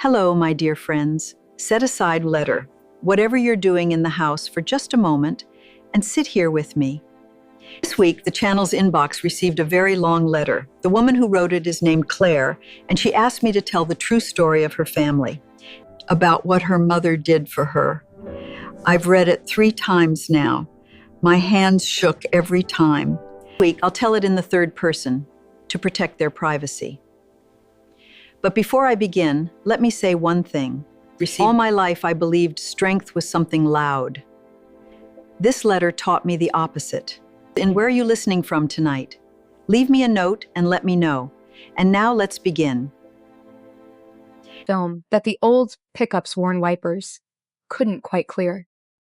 Hello, my dear friends. Set aside letter, whatever you're doing in the house for just a moment, and sit here with me. This week, the channel's inbox received a very long letter. The woman who wrote it is named Claire, and she asked me to tell the true story of her family, about what her mother did for her. I've read it 3 times now. My hands shook every time. This week, I'll tell it in the third person to protect their privacy. But before I begin, let me say one thing. All my life, I believed strength was something loud. This letter taught me the opposite. And where are you listening from tonight? Leave me a note and let me know. And now let's begin. Film that the old pickup's worn wipers couldn't quite clear.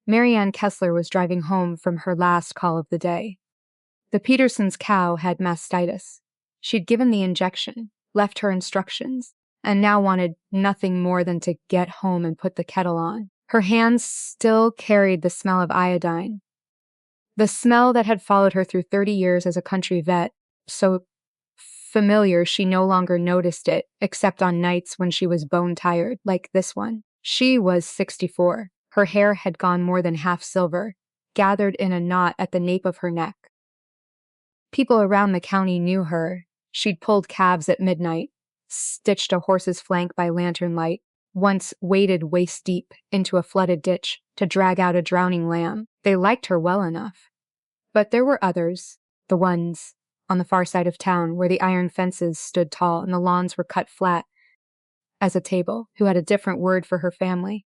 Marianne Kessler was driving home from her last call of the day. The Petersons' cow had mastitis. She'd given the injection, left her instructions, and now wanted nothing more than to get home and put the kettle on. Her hands still carried the smell of iodine, the smell that had followed her through 30 years as a country vet, so familiar she no longer noticed it, except on nights when she was bone-tired, like this one. She was 64. Her hair had gone more than half silver, gathered in a knot at the nape of her neck. People around the county knew her. She'd pulled calves at midnight, stitched a horse's flank by lantern light, once waded waist-deep into a flooded ditch to drag out a drowning lamb. They liked her well enough. But there were others, the ones on the far side of town where the iron fences stood tall and the lawns were cut flat as a table, who had a different word for her family.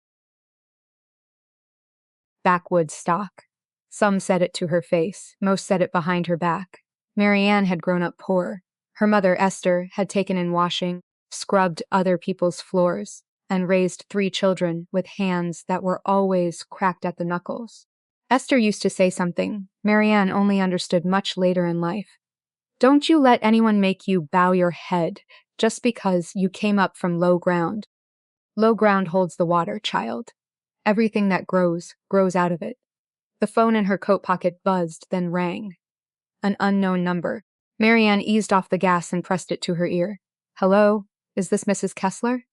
Backwoods stock. Some said it to her face, most said it behind her back. Marianne had grown up poor. Her mother, Esther, had taken in washing, scrubbed other people's floors, and raised 3 children with hands that were always cracked at the knuckles. Esther used to say something Marianne only understood much later in life. Don't you let anyone make you bow your head just because you came up from low ground. Low ground holds the water, child. Everything that grows out of it. The phone in her coat pocket buzzed, then rang. An unknown number. Marianne eased off the gas and pressed it to her ear. Hello, is this Mrs. Kessler?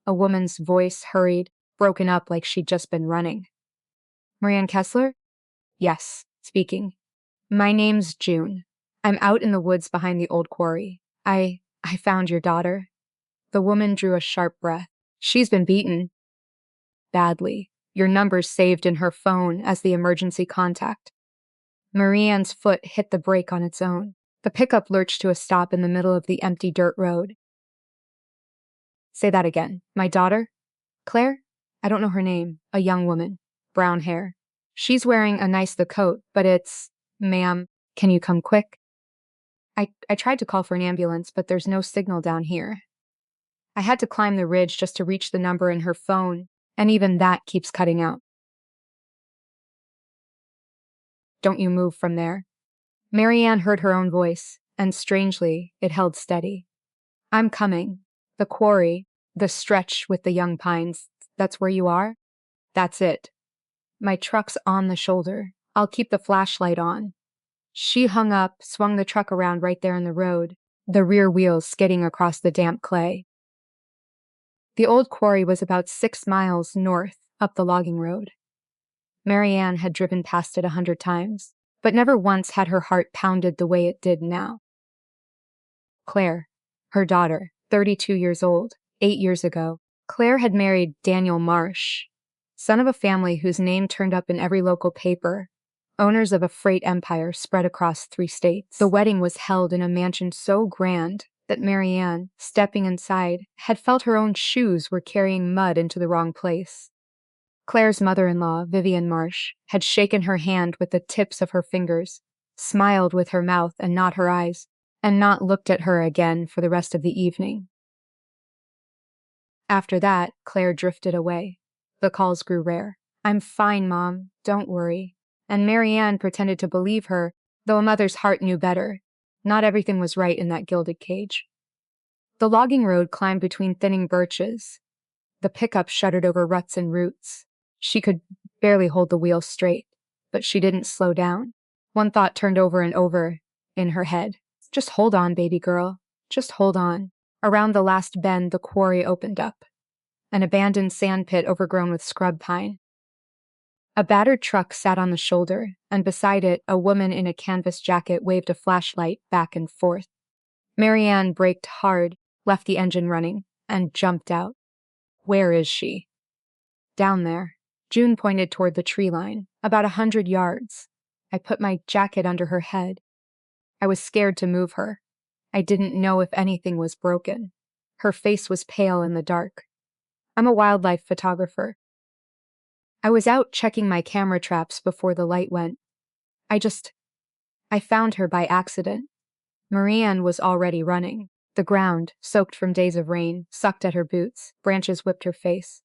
A woman's voice hurried, broken up like she'd just been running. Marianne Kessler? Yes, speaking. My name's June. I'm out in the woods behind the old quarry. I found your daughter. The woman drew a sharp breath. She's been beaten. Badly. Your number's saved in her phone as the emergency contact. Marianne's foot hit the brake on its own. The pickup lurched to a stop in the middle of the empty dirt road. Say that again. My daughter? Claire? I don't know her name. A young woman. Brown hair. She's wearing a nice coat, but it's... Ma'am, can you come quick? I tried to call for an ambulance, but there's no signal down here. I had to climb the ridge just to reach the number in her phone, and even that keeps cutting out. Don't you move from there. Marianne heard her own voice, and strangely, it held steady. I'm coming. The quarry, the stretch with the young pines, that's where you are? That's it. My truck's on the shoulder. I'll keep the flashlight on. She hung up, swung the truck around right there in the road, the rear wheels skidding across the damp clay. The old quarry was about 6 miles north up the logging road. Marianne had driven past it 100 times, but never once had her heart pounded the way it did now. Claire, her daughter, 32 years old, 8 years ago, Claire had married Daniel Marsh, son of a family whose name turned up in every local paper, owners of a freight empire spread across 3 states. The wedding was held in a mansion so grand that Marianne, stepping inside, had felt her own shoes were carrying mud into the wrong place. Claire's mother-in-law, Vivian Marsh, had shaken her hand with the tips of her fingers, smiled with her mouth and not her eyes, and not looked at her again for the rest of the evening. After that, Claire drifted away. The calls grew rare. I'm fine, Mom. Don't worry. And Marianne pretended to believe her, though a mother's heart knew better. Not everything was right in that gilded cage. The logging road climbed between thinning birches. The pickup shuddered over ruts and roots. She could barely hold the wheel straight, but she didn't slow down. One thought turned over and over in her head. Just hold on, baby girl. Just hold on. Around the last bend, the quarry opened up. an abandoned sand pit overgrown with scrub pine. A battered truck sat on the shoulder, and beside it, a woman in a canvas jacket waved a flashlight back and forth. Marianne braked hard, left the engine running, and jumped out. Where is she? Down there. June pointed toward the tree line, about 100 yards. I put my jacket under her head. I was scared to move her. I didn't know if anything was broken. Her face was pale in the dark. I'm a wildlife photographer. I was out checking my camera traps before the light went. I found her by accident. Marianne was already running. The ground, soaked from days of rain, sucked at her boots. Branches whipped her face.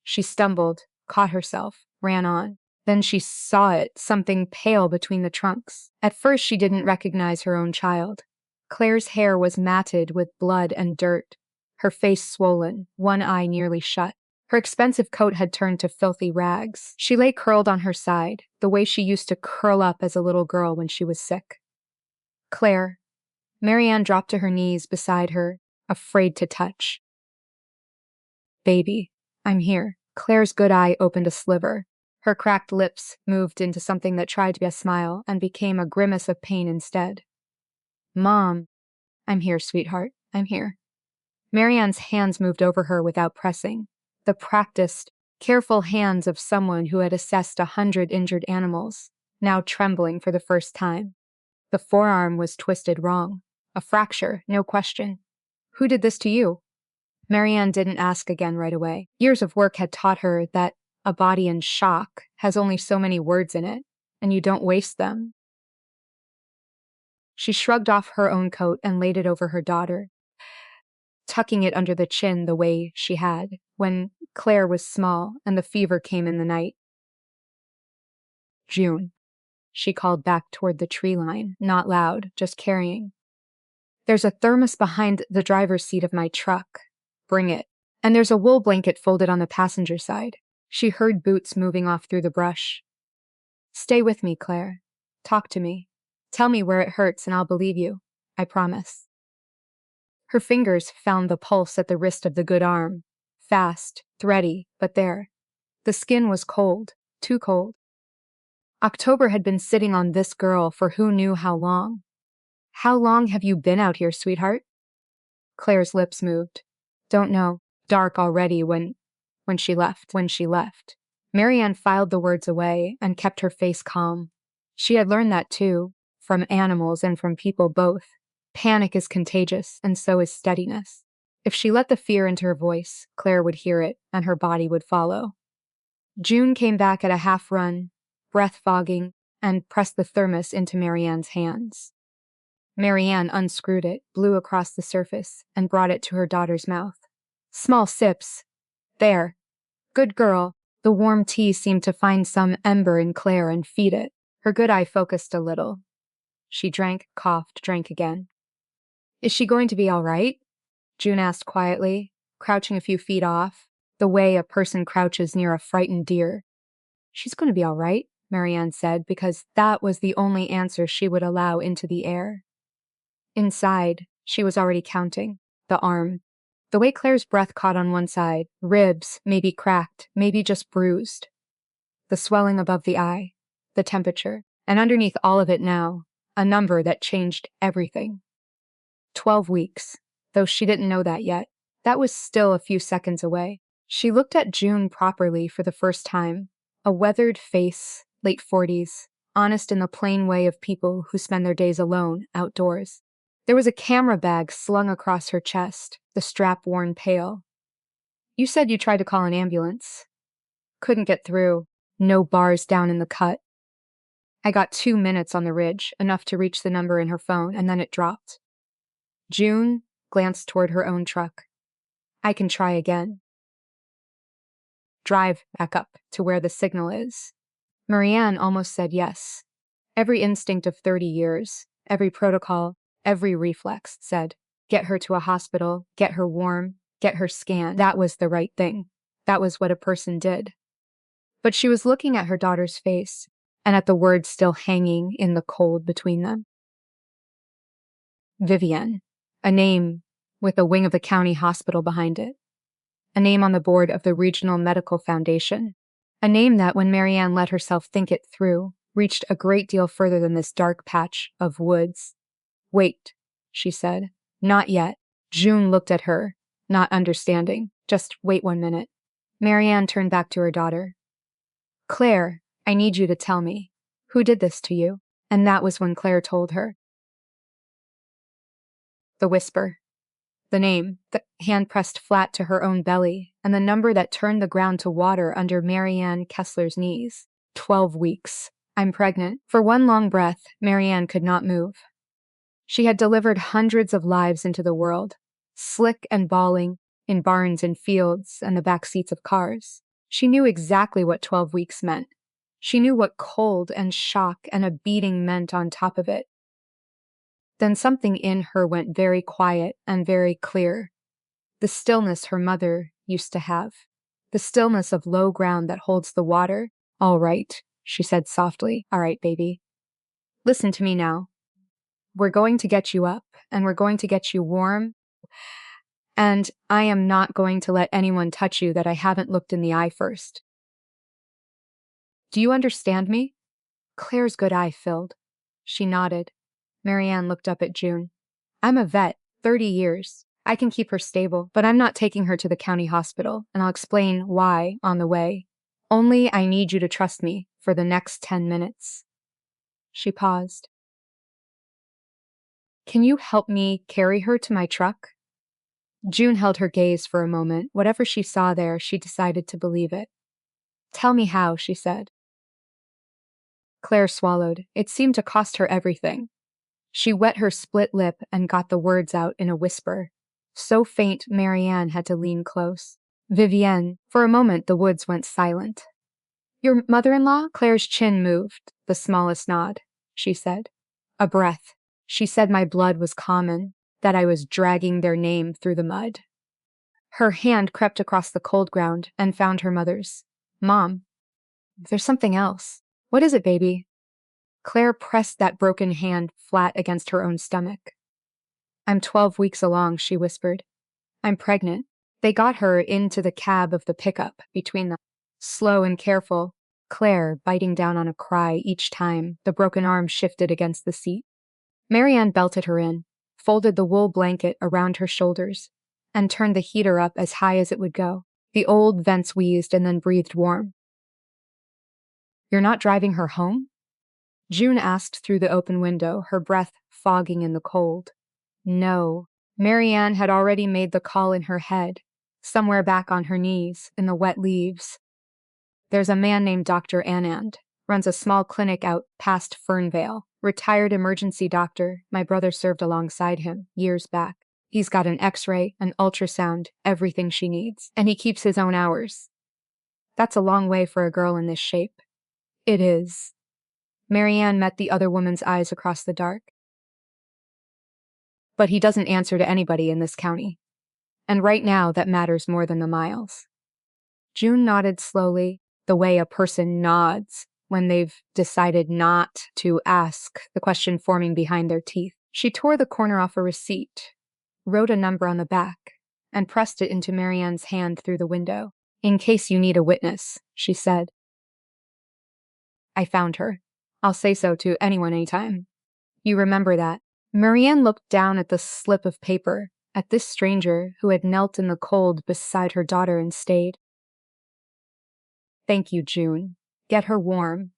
She stumbled, caught herself, ran on. Then she saw it, something pale between the trunks. At first she didn't recognize her own child. Claire's hair was matted with blood and dirt, her face swollen, one eye nearly shut. Her expensive coat had turned to filthy rags. She lay curled on her side, the way she used to curl up as a little girl when she was sick. Claire. Marianne dropped to her knees beside her, afraid to touch. Baby, I'm here. Claire's good eye opened a sliver. Her cracked lips moved into something that tried to be a smile and became a grimace of pain instead. Mom. I'm here, sweetheart. I'm here. Marianne's hands moved over her without pressing. The practiced, careful hands of someone who had assessed 100 injured animals, now trembling for the first time. The forearm was twisted wrong. A fracture, no question. Who did this to you? Marianne didn't ask again right away. Years of work had taught her that a body in shock has only so many words in it, and you don't waste them. She shrugged off her own coat and laid it over her daughter, tucking it under the chin the way she had when Claire was small and the fever came in the night. June, she called back toward the tree line, not loud, just carrying. There's a thermos behind the driver's seat of my truck. Bring it. And there's a wool blanket folded on the passenger side. She heard boots moving off through the brush. Stay with me, Claire. Talk to me. Tell me where it hurts and I'll believe you. I promise. Her fingers found the pulse at the wrist of the good arm. Fast, thready, but there. The skin was cold, too cold. October had been sitting on this girl for who knew how long. How long have you been out here, sweetheart? Claire's lips moved. Don't know. Dark already when she left. Marianne filed the words away and kept her face calm. She had learned that too, from animals and from people both. Panic is contagious, and so is steadiness. If she let the fear into her voice, Claire would hear it, and her body would follow. June came back at a half run, breath fogging, and pressed the thermos into Marianne's hands. Marianne unscrewed it, blew across the surface, and brought it to her daughter's mouth. Small sips. There. Good girl. The warm tea seemed to find some ember in Claire and feed it. Her good eye focused a little. She drank, coughed, drank again. Is she going to be all right? June asked quietly, crouching a few feet off, the way a person crouches near a frightened deer. She's going to be all right, Marianne said, because that was the only answer she would allow into the air. Inside, she was already counting. The arm. The way Claire's breath caught on one side, ribs, maybe cracked, maybe just bruised. The swelling above the eye, the temperature, and underneath all of it now, a number that changed everything. 12 weeks, though she didn't know that yet. That was still a few seconds away. She looked at June properly for the first time. A weathered face, late 40s, honest in the plain way of people who spend their days alone, outdoors. There was a camera bag slung across her chest, the strap worn pale. You said you tried to call an ambulance. Couldn't get through. No bars down in the cut. I got 2 minutes on the ridge, enough to reach the number in her phone, and then it dropped. June glanced toward her own truck. I can try again. Drive back up to where the signal is. Marianne almost said yes. Every instinct of 30 years, every protocol, every reflex said, get her to a hospital, get her warm, get her scanned. That was the right thing. That was what a person did. But she was looking at her daughter's face, and at the words still hanging in the cold between them. Vivienne, a name with a wing of the county hospital behind it. a name on the board of the Regional Medical Foundation. A name that, when Marianne let herself think it through, reached a great deal further than this dark patch of woods. "Wait," she said. "Not yet." June looked at her, not understanding. "Just wait 1 minute." Marianne turned back to her daughter. "Claire, I need you to tell me. Who did this to you?" And that was when Claire told her. The whisper. The name, the hand pressed flat to her own belly, and the number that turned the ground to water under Marianne Kessler's knees. 12 weeks. "I'm pregnant." For one long breath, Marianne could not move. She had delivered hundreds of lives into the world, slick and bawling, in barns and fields and the back seats of cars. She knew exactly what 12 weeks meant. She knew what cold and shock and a beating meant on top of it. Then something in her went very quiet and very clear. The stillness her mother used to have. The stillness of low ground that holds the water. "All right," she said softly. "All right, baby. Listen to me now. We're going to get you up, and we're going to get you warm, and I am not going to let anyone touch you that I haven't looked in the eye first. Do you understand me?" Claire's good eye filled. She nodded. Marianne looked up at June. "I'm a vet, 30 years. I can keep her stable, but I'm not taking her to the county hospital, and I'll explain why on the way. Only I need you to trust me for the next 10 minutes. She paused. "Can you help me carry her to my truck?" June held her gaze for a moment. Whatever she saw there, she decided to believe it. "Tell me how," she said. Claire swallowed. It seemed to cost her everything. She wet her split lip and got the words out in a whisper. So faint, Marianne had to lean close. "Vivienne." For a moment, the woods went silent. "Your mother-in-law?" Claire's chin moved, the smallest nod, she said. A breath. She said my blood was common, that I was dragging their name through the mud. Her hand crept across the cold ground and found her mother's. "Mom, there's something else." "What is it, baby?" Claire pressed that broken hand flat against her own stomach. "I'm 12 weeks along," she whispered. "I'm pregnant." They got her into the cab of the pickup between them. Slow and careful, Claire biting down on a cry each time the broken arm shifted against the seat. Marianne belted her in, folded the wool blanket around her shoulders, and turned the heater up as high as it would go. The old vents wheezed and then breathed warm. "You're not driving her home?" June asked through the open window, her breath fogging in the cold. No. Marianne had already made the call in her head, somewhere back on her knees, in the wet leaves. "There's a man named Dr. Anand, runs a small clinic out past Fernvale. Retired emergency doctor. My brother served alongside him, years back. He's got an x-ray, an ultrasound, everything she needs, and he keeps his own hours. That's a long way for a girl in this shape." "It is." Marianne met the other woman's eyes across the dark. "But he doesn't answer to anybody in this county. And right now, that matters more than the miles." June nodded slowly, the way a person nods when they've decided not to ask the question forming behind their teeth. She tore the corner off a receipt, wrote a number on the back, and pressed it into Marianne's hand through the window. "In case you need a witness," she said. "I found her. I'll say so to anyone anytime. You remember that." Marianne looked down at the slip of paper, at this stranger who had knelt in the cold beside her daughter and stayed. "Thank you, June. Get her warm."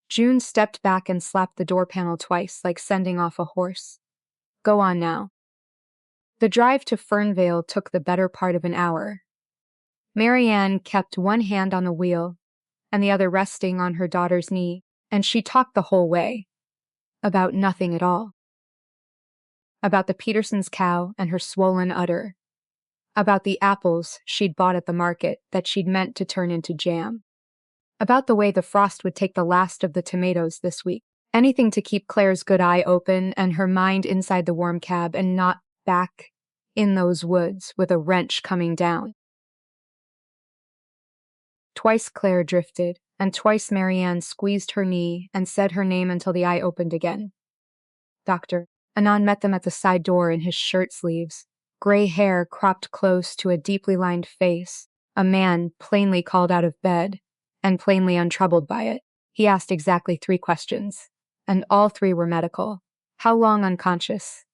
June stepped back and slapped the door panel twice, like sending off a horse. "Go on now." The drive to Fernvale took the better part of an hour. Marianne kept one hand on the wheel and the other resting on her daughter's knee, and she talked the whole way. About nothing at all. About the Petersons' cow and her swollen udder. About the apples she'd bought at the market that she'd meant to turn into jam. About the way the frost would take the last of the tomatoes this week. Anything to keep Claire's good eye open and her mind inside the warm cab and not back in those woods with a wrench coming down. Twice Claire drifted, and twice Marianne squeezed her knee and said her name until the eye opened again. "Doctor." Anand met them at the side door in his shirt sleeves, gray hair cropped close to a deeply lined face, A man plainly called out of bed and plainly untroubled by it. He asked exactly 3 questions, and all 3 were medical. How long unconscious?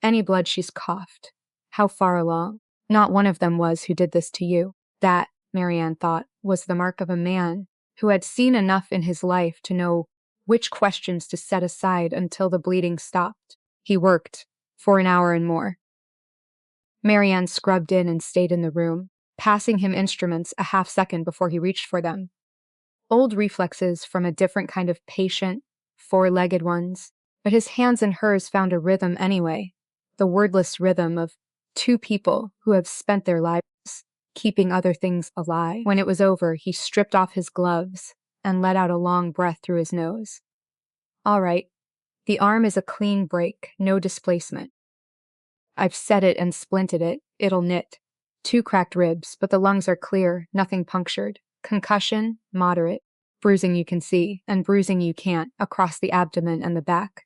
Any blood she's coughed? How far along? Not one of them was who did this to you. That, Marianne thought, was the mark of a man who had seen enough in his life to know which questions to set aside until the bleeding stopped. He worked for an hour and more. Marianne scrubbed in and stayed in the room, passing him instruments a half-second before he reached for them. Old reflexes from a different kind of patient, 4-legged ones, but his hands and hers found a rhythm anyway, the wordless rhythm of 2 people who have spent their lives keeping other things alive. When it was over, he stripped off his gloves and let out a long breath through his nose. All right, the arm is a clean break, no displacement. I've set it and splinted it, it'll knit. 2 cracked ribs, but the lungs are clear, nothing punctured. Concussion, moderate. Bruising you can see, and bruising you can't, across the abdomen and the back.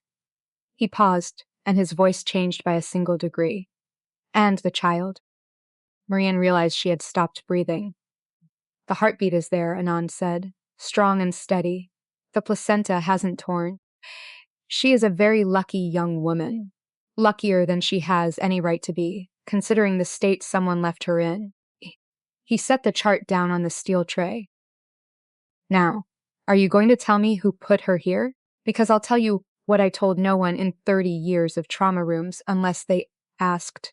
He paused, and his voice changed by a single degree. And the child? Marianne realized she had stopped breathing. The heartbeat is there, Anand said, strong and steady. The placenta hasn't torn. She is a very lucky young woman. Luckier than she has any right to be, considering the state someone left her in. He set the chart down on the steel tray. Now, are you going to tell me who put her here? Because I'll tell you what I told no one in 30 years of trauma rooms unless they asked.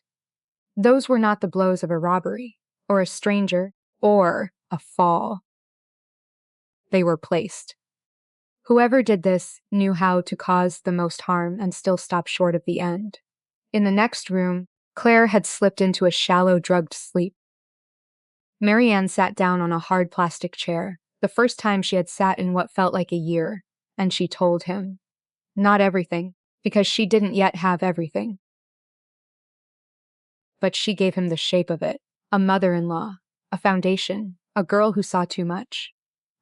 Those were not the blows of a robbery, or a stranger, or a fall. They were placed. Whoever did this knew how to cause the most harm and still stop short of the end. In the next room, Claire had slipped into a shallow, drugged sleep. Marianne sat down on a hard plastic chair, the first time she had sat in what felt like a year, and she told him. Not everything, because she didn't yet have everything. But she gave him the shape of it, a mother-in-law, a foundation, a girl who saw too much.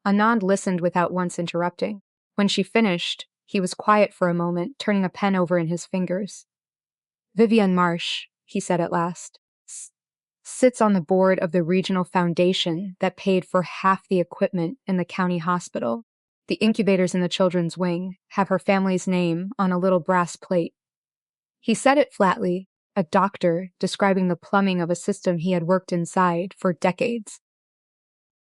Anand listened without once interrupting. When she finished, he was quiet for a moment, turning a pen over in his fingers. Vivian Marsh, he said at last, sits on the board of the regional foundation that paid for half the equipment in the county hospital. The incubators in the children's wing have her family's name on a little brass plate. He said it flatly, a doctor describing the plumbing of a system he had worked inside for decades.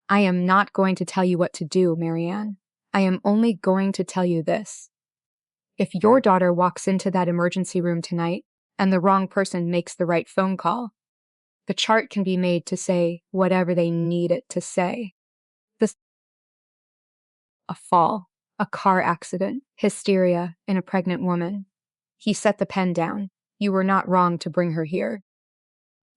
I am not going to tell you what to do, Marianne. I am only going to tell you this. If your daughter walks into that emergency room tonight and the wrong person makes the right phone call, the chart can be made to say whatever they need it to say. A fall, a car accident, hysteria in a pregnant woman. He set the pen down. You were not wrong to bring her here.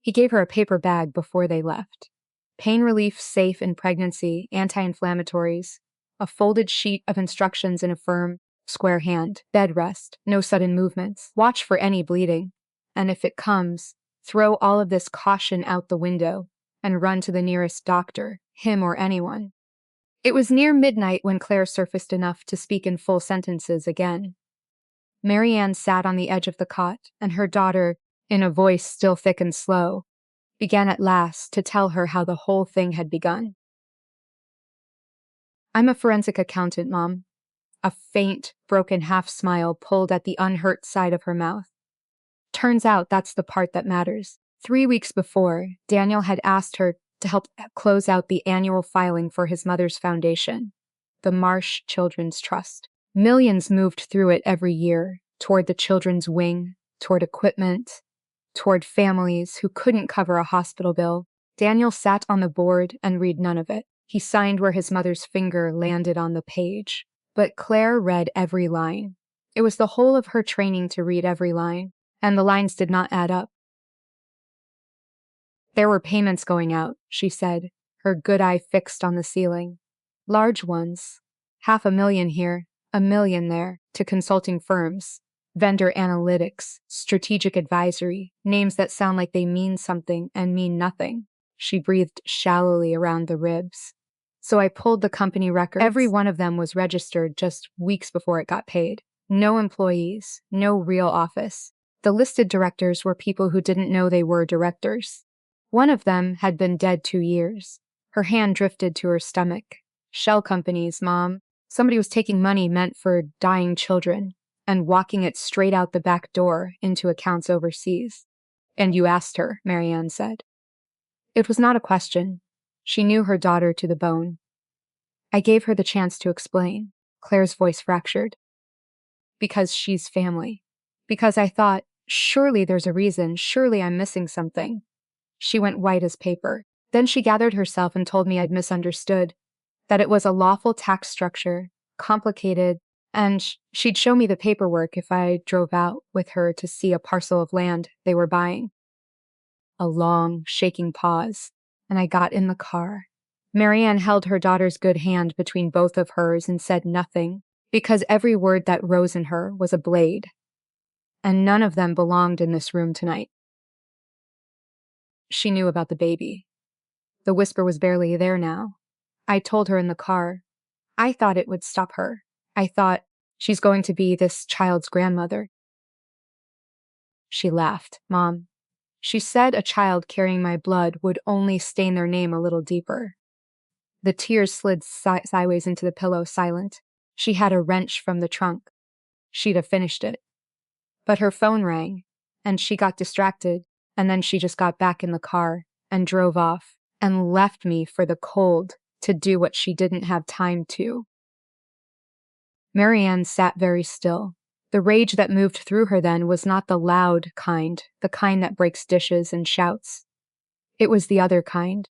He gave her a paper bag before they left. Pain relief safe in pregnancy, anti-inflammatories, a folded sheet of instructions in a firm, square hand, bed rest, no sudden movements, watch for any bleeding, and if it comes, throw all of this caution out the window and run to the nearest doctor, him or anyone. It was near midnight when Claire surfaced enough to speak in full sentences again. Marianne sat on the edge of the cot, and her daughter, in a voice still thick and slow, began at last to tell her how the whole thing had begun. I'm a forensic accountant, Mom. A faint, broken half-smile pulled at the unhurt side of her mouth. Turns out that's the part that matters. 3 weeks before, Daniel had asked her to help close out the annual filing for his mother's foundation, the Marsh Children's Trust. Millions moved through it every year, toward the children's wing, toward equipment, toward families who couldn't cover a hospital bill. Daniel sat on the board and read none of it. He signed where his mother's finger landed on the page. But Claire read every line. It was the whole of her training to read every line, and the lines did not add up. There were payments going out, she said, her good eye fixed on the ceiling. Large ones. $500,000 here, $1 million there, to consulting firms, vendor analytics, strategic advisory, names that sound like they mean something and mean nothing. She breathed shallowly around the ribs. So I pulled the company records. Every one of them was registered just weeks before it got paid. No employees, no real office. The listed directors were people who didn't know they were directors. One of them had been dead 2 years. Her hand drifted to her stomach. Shell companies, Mom. Somebody was taking money meant for dying children and walking it straight out the back door into accounts overseas. And you asked her, Marianne said. It was not a question. She knew her daughter to the bone. I gave her the chance to explain. Claire's voice fractured. Because she's family. Because I thought, surely there's a reason, surely I'm missing something. She went white as paper. Then she gathered herself and told me I'd misunderstood, that it was a lawful tax structure, complicated, and she'd show me the paperwork if I drove out with her to see a parcel of land they were buying. A long, shaking pause, and I got in the car. Marianne held her daughter's good hand between both of hers and said nothing, because every word that rose in her was a blade, and none of them belonged in this room tonight. She knew about the baby. The whisper was barely there now. I told her in the car. I thought it would stop her. I thought, she's going to be this child's grandmother. She laughed. Mom, she said a child carrying my blood would only stain their name a little deeper. The tears slid sideways into the pillow, silent. She had a wrench from the trunk. She'd have finished it. But her phone rang, and she got distracted, and then she just got back in the car and drove off and left me for the cold to do what she didn't have time to. Marianne sat very still. The rage that moved through her then was not the loud kind, the kind that breaks dishes and shouts. It was the other kind.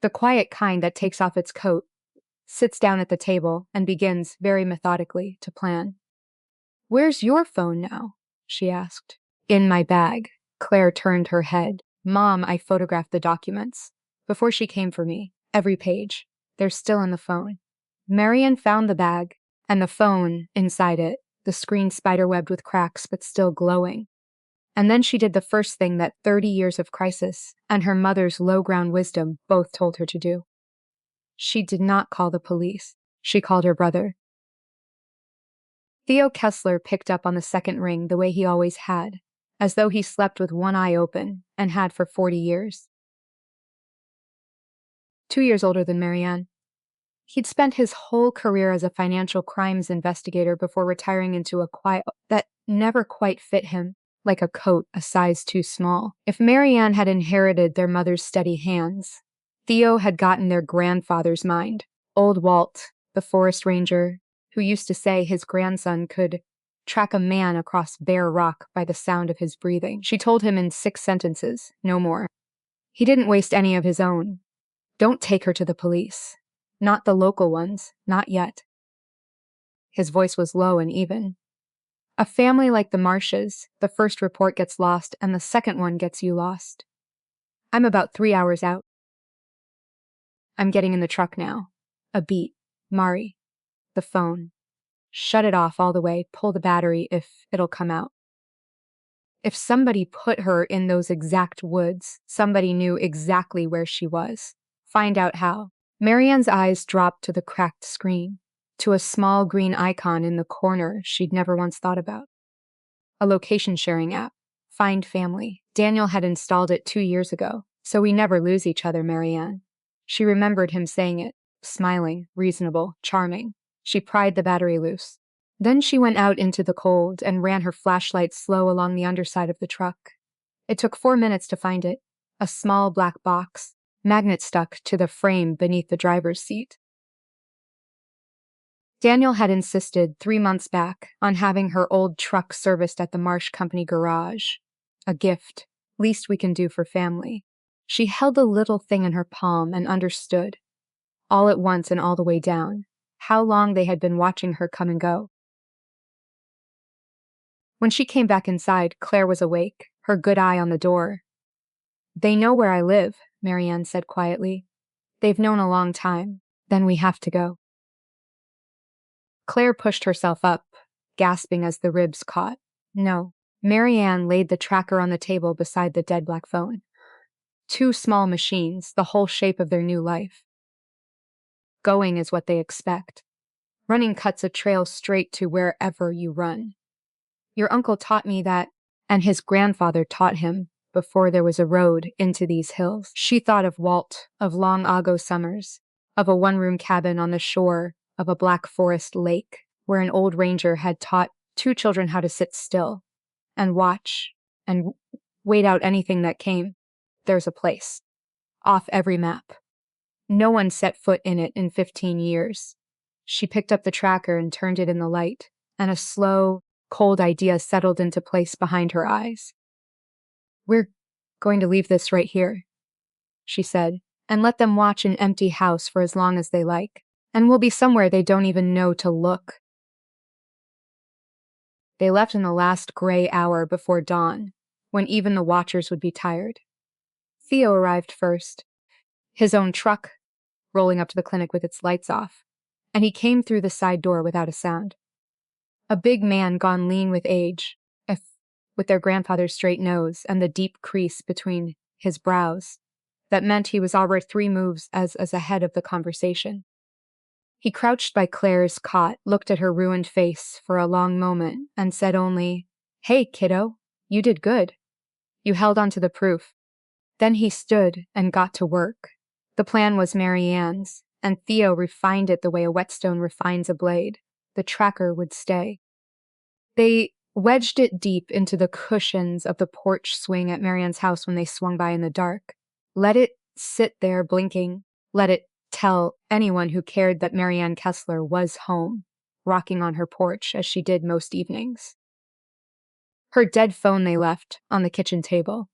The quiet kind that takes off its coat, sits down at the table, and begins, very methodically, to plan. Where's your phone now? She asked. In my bag. Claire turned her head. Mom, I photographed the documents. Before she came for me. Every page. They're still in the phone. Marianne found the bag, and the phone inside it, the screen spiderwebbed with cracks but still glowing. And then she did the first thing that 30 years of crisis and her mother's low-ground wisdom both told her to do. She did not call the police. She called her brother. Theo Kessler picked up on the second ring the way he always had, as though he slept with one eye open and had for 40 years. 2 years older than Marianne. He'd spent his whole career as a financial crimes investigator before retiring into a quiet that never quite fit him, like a coat a size too small. If Marianne had inherited their mother's steady hands, Theo had gotten their grandfather's mind. Old Walt, the forest ranger, who used to say his grandson could track a man across bare rock by the sound of his breathing. She told him in 6 sentences, no more. He didn't waste any of his own. Don't take her to the police. Not the local ones, not yet. His voice was low and even. A family like the Marshes, the first report gets lost and the second one gets you lost. I'm about 3 hours out. I'm getting in the truck now. A beat. Mari. The phone. Shut it off all the way, pull the battery if it'll come out. If somebody put her in those exact woods, somebody knew exactly where she was. Find out how. Marianne's eyes dropped to the cracked screen, to a small green icon in the corner she'd never once thought about. A location-sharing app. Find Family. Daniel had installed it 2 years ago, so we never lose each other, Marianne. She remembered him saying it, smiling, reasonable, charming. She pried the battery loose. Then she went out into the cold and ran her flashlight slow along the underside of the truck. It took 4 minutes to find it, a small black box, magnet stuck to the frame beneath the driver's seat. Daniel had insisted 3 months back on having her old truck serviced at the Marsh Company garage. A gift, least we can do for family. She held the little thing in her palm and understood, all at once and all the way down, how long they had been watching her come and go. When she came back inside, Claire was awake, her good eye on the door. They know where I live, Marianne said quietly. They've known a long time. Then we have to go. Claire pushed herself up, gasping as the ribs caught. No. Marianne laid the tracker on the table beside the dead black phone. 2 small machines, the whole shape of their new life. Going is what they expect. Running cuts a trail straight to wherever you run. Your uncle taught me that, and his grandfather taught him before there was a road into these hills. She thought of Walt, of long ago summers, of a one-room cabin on the shore of a black forest lake, where an old ranger had taught two children how to sit still and watch and wait out anything that came. There's a place. Off every map. No one set foot in it in 15 years. She picked up the tracker and turned it in the light, and a slow, cold idea settled into place behind her eyes. "We're going to leave this right here," she said, "and let them watch an empty house for as long as they like. And we'll be somewhere they don't even know to look." They left in the last gray hour before dawn, when even the watchers would be tired. Theo arrived first, his own truck rolling up to the clinic with its lights off, and he came through the side door without a sound. A big man gone lean with age, with their grandfather's straight nose and the deep crease between his brows, that meant he was already 3 moves as ahead of the conversation. He crouched by Claire's cot, looked at her ruined face for a long moment, and said only, "Hey, kiddo, you did good. You held on to the proof." Then he stood and got to work. The plan was Marianne's, and Theo refined it the way a whetstone refines a blade. The tracker would stay. They wedged it deep into the cushions of the porch swing at Marianne's house when they swung by in the dark. Let it sit there blinking. Let it tell anyone who cared that Marianne Kessler was home, rocking on her porch as she did most evenings. Her dead phone they left on the kitchen table.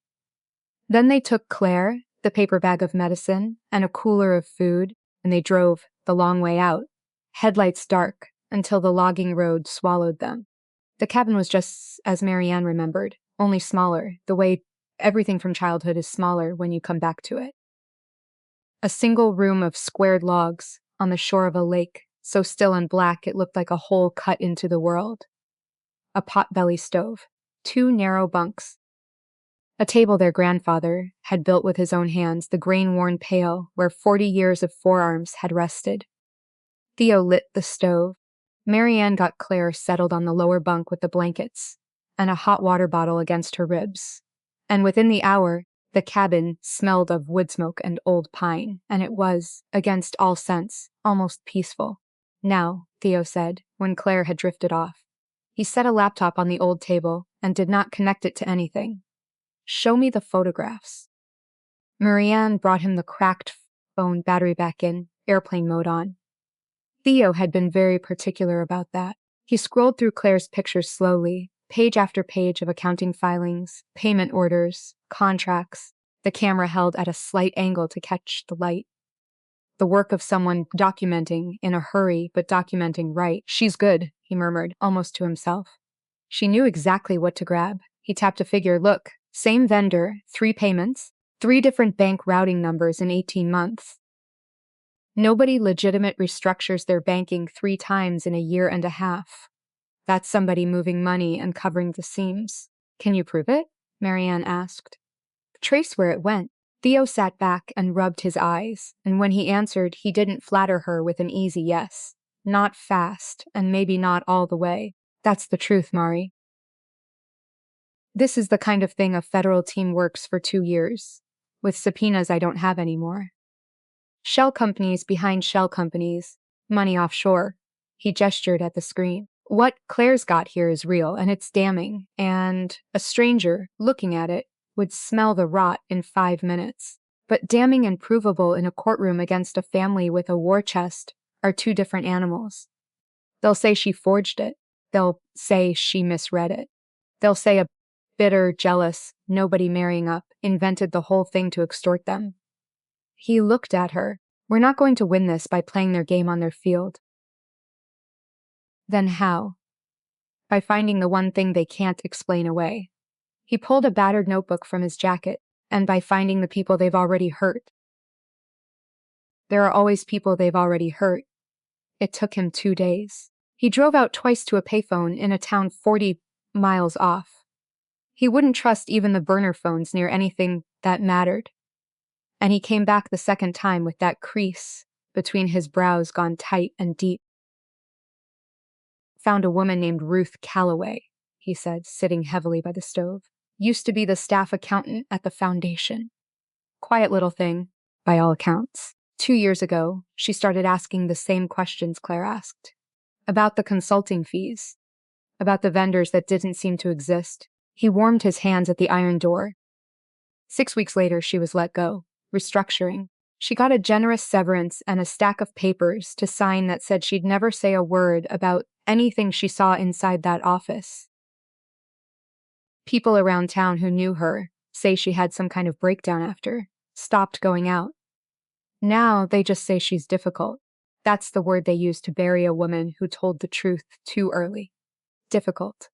Then they took Claire, the paper bag of medicine, and a cooler of food, and they drove the long way out, headlights dark, until the logging road swallowed them. The cabin was just as Marianne remembered, only smaller, the way everything from childhood is smaller when you come back to it. A single room of squared logs on the shore of a lake, so still and black it looked like a hole cut into the world. A pot-belly stove, 2 narrow bunks, a table their grandfather had built with his own hands, the grain-worn pail where 40 years of forearms had rested. Theo lit the stove. Marianne got Claire settled on the lower bunk with the blankets and a hot water bottle against her ribs. And within the hour, the cabin smelled of wood smoke and old pine, and it was, against all sense, almost peaceful. "Now," Theo said, when Claire had drifted off. He set a laptop on the old table and did not connect it to anything. "Show me the photographs." Marianne brought him the cracked phone battery back in, airplane mode on. Theo had been very particular about that. He scrolled through Claire's pictures slowly, page after page of accounting filings, payment orders, contracts, the camera held at a slight angle to catch the light. The work of someone documenting in a hurry, but documenting right. "She's good," he murmured, almost to himself. She knew exactly what to grab. He tapped a figure. "Look, same vendor, 3 payments, 3 different bank routing numbers in 18 months. Nobody legitimate restructures their banking 3 times in a year and a half. That's somebody moving money and covering the seams." "Can you prove it?" Marianne asked. "Trace where it went." Theo sat back and rubbed his eyes, and when he answered, he didn't flatter her with an easy yes. "Not fast, and maybe not all the way. That's the truth, Mari. This is the kind of thing a federal team works for 2 years, with subpoenas I don't have anymore. Shell companies behind shell companies, money offshore." He gestured at the screen. "What Claire's got here is real, and it's damning, and a stranger, looking at it, would smell the rot in 5 minutes. But damning and provable in a courtroom against a family with a war chest are 2 different animals. They'll say she forged it. They'll say she misread it. They'll say a bitter, jealous, nobody marrying up invented the whole thing to extort them." He looked at her. "We're not going to win this by playing their game on their field." "Then how?" "By finding the one thing they can't explain away." He pulled a battered notebook from his jacket, "and by finding the people they've already hurt." "There are always people they've already hurt." It took him 2 days. He drove out twice to a payphone in a town 40 miles off. He wouldn't trust even the burner phones near anything that mattered. And he came back the second time with that crease between his brows gone tight and deep. "Found a woman named Ruth Calloway," he said, sitting heavily by the stove. Used to be the staff accountant at the foundation. Quiet little thing, by all accounts. 2 years ago, she started asking the same questions Claire asked. About the consulting fees. About the vendors that didn't seem to exist. He warmed his hands at the iron door. 6 weeks later, she was let go. Restructuring. She got a generous severance and a stack of papers to sign that said she'd never say a word about anything she saw inside that office. People around town who knew her say she had some kind of breakdown after, stopped going out. Now they just say she's difficult. That's the word they use to bury a woman who told the truth too early. Difficult.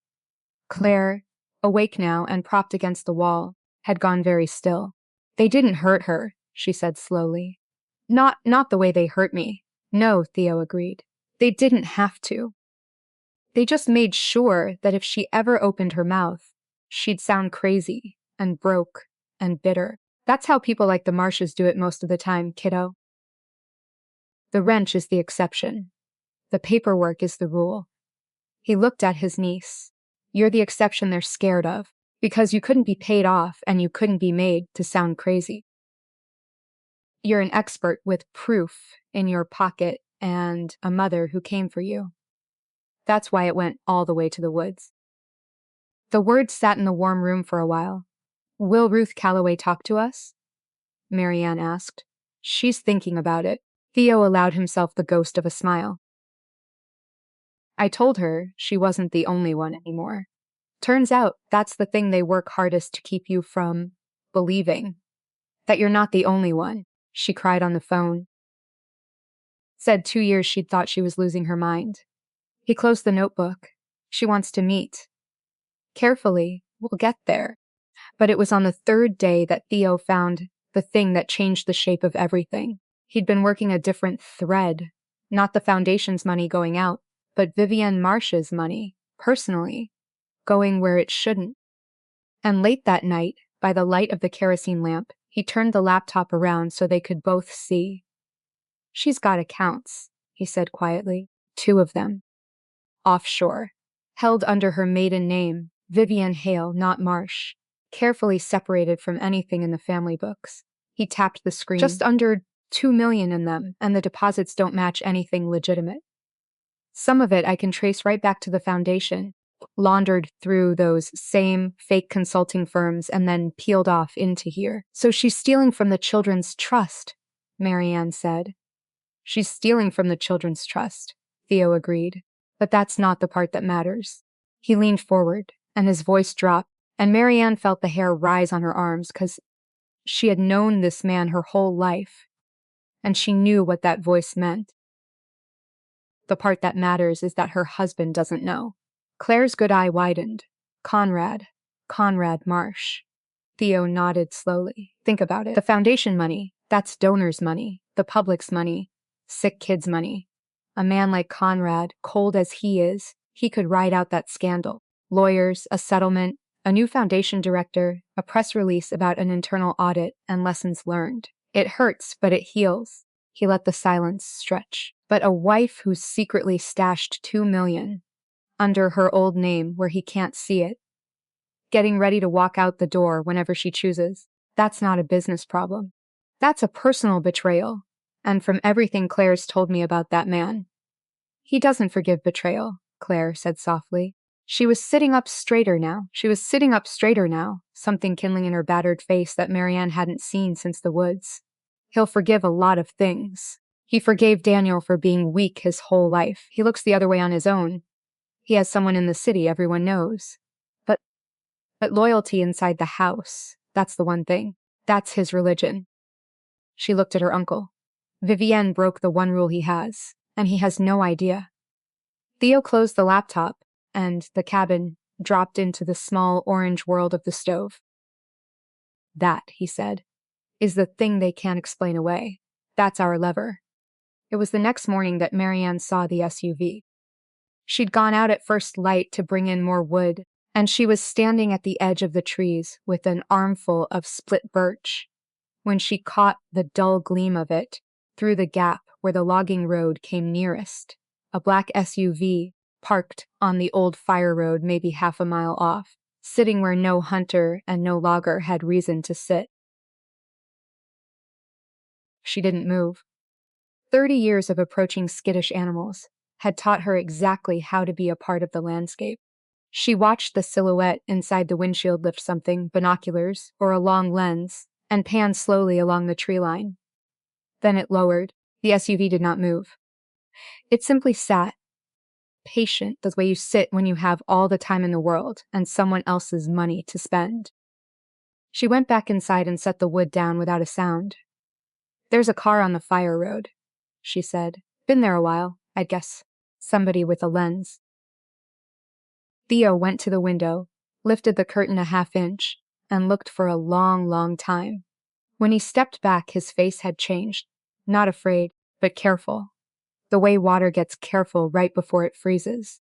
Claire, awake now and propped against the wall, had gone very still. They didn't hurt her, she said slowly. Not the way they hurt me. No, Theo agreed. They didn't have to. They just made sure that if she ever opened her mouth, she'd sound crazy and broke and bitter. That's how people like the Marshes do it most of the time, kiddo. The wrench is the exception. The paperwork is the rule. He looked at his niece. You're the exception they're scared of, because you couldn't be paid off and you couldn't be made to sound crazy. You're an expert with proof in your pocket and a mother who came for you. That's why it went all the way to the woods. The words sat in the warm room for a while. Will Ruth Calloway talk to us? Marianne asked. She's thinking about it. Theo allowed himself the ghost of a smile. I told her she wasn't the only one anymore. Turns out that's the thing they work hardest to keep you from believing. That you're not the only one, she cried on the phone. Said 2 years she'd thought she was losing her mind. He closed the notebook. She wants to meet. Carefully, we'll get there. But it was on the third day that Theo found the thing that changed the shape of everything. He'd been working a different thread, not the foundation's money going out, but Vivienne Marsh's money, personally, going where it shouldn't. And late that night, by the light of the kerosene lamp, he turned the laptop around so they could both see. She's got accounts, he said quietly. 2 of them. Offshore. Held under her maiden name, Vivienne Hale, not Marsh. Carefully separated from anything in the family books. He tapped the screen. Just under $2 million in them, and the deposits don't match anything legitimate. Some of it I can trace right back to the foundation, laundered through those same fake consulting firms and then peeled off into here. So she's stealing from the children's trust, Marianne said. She's stealing from the children's trust, Theo agreed. But that's not the part that matters. He leaned forward, and his voice dropped, and Marianne felt the hair rise on her arms because she had known this man her whole life, and she knew what that voice meant. The part that matters is that her husband doesn't know. Claire's good eye widened. Conrad Marsh. Theo nodded slowly. Think about it. The foundation money, that's donors' money, the public's money, sick kids' money. A man like Conrad, cold as he is, he could ride out that scandal. Lawyers, a settlement, a new foundation director, a press release about an internal audit and lessons learned. It hurts, but it heals. He let the silence stretch. But a wife who's secretly stashed $2 million under her old name where he can't see it, getting ready to walk out the door whenever she chooses, that's not a business problem. That's a personal betrayal. And from everything Claire's told me about that man, he doesn't forgive betrayal, Claire said softly. She was sitting up straighter now, something kindling in her battered face that Marianne hadn't seen since the woods. He'll forgive a lot of things. He forgave Daniel for being weak his whole life. He looks the other way on his own. He has someone in the city everyone knows. But loyalty inside the house, that's the one thing. That's his religion. She looked at her uncle. Vivienne broke the one rule he has, and he has no idea. Theo closed the laptop, and the cabin dropped into the small orange world of the stove. That, he said, is the thing they can't explain away. That's our lever. It was the next morning that Marianne saw the SUV. She'd gone out at first light to bring in more wood, and she was standing at the edge of the trees with an armful of split birch when she caught the dull gleam of it through the gap where the logging road came nearest. A black SUV parked on the old fire road maybe half a mile off. sitting where no hunter and no logger had reason to sit. She didn't move. 30 years of approaching skittish animals had taught her exactly how to be a part of the landscape. She watched the silhouette inside the windshield lift something, binoculars or a long lens, and pan slowly along the tree line. Then it lowered. The SUV did not move. It simply sat, patient, the way you sit when you have all the time in the world and someone else's money to spend. She went back inside and set the wood down without a sound. "There's a car on the fire road," she said. "Been there a while, I'd guess. Somebody with a lens." Theo went to the window, lifted the curtain a half-inch, and looked for a long, long time. When he stepped back, his face had changed. Not afraid, but careful. The way water gets careful right before it freezes.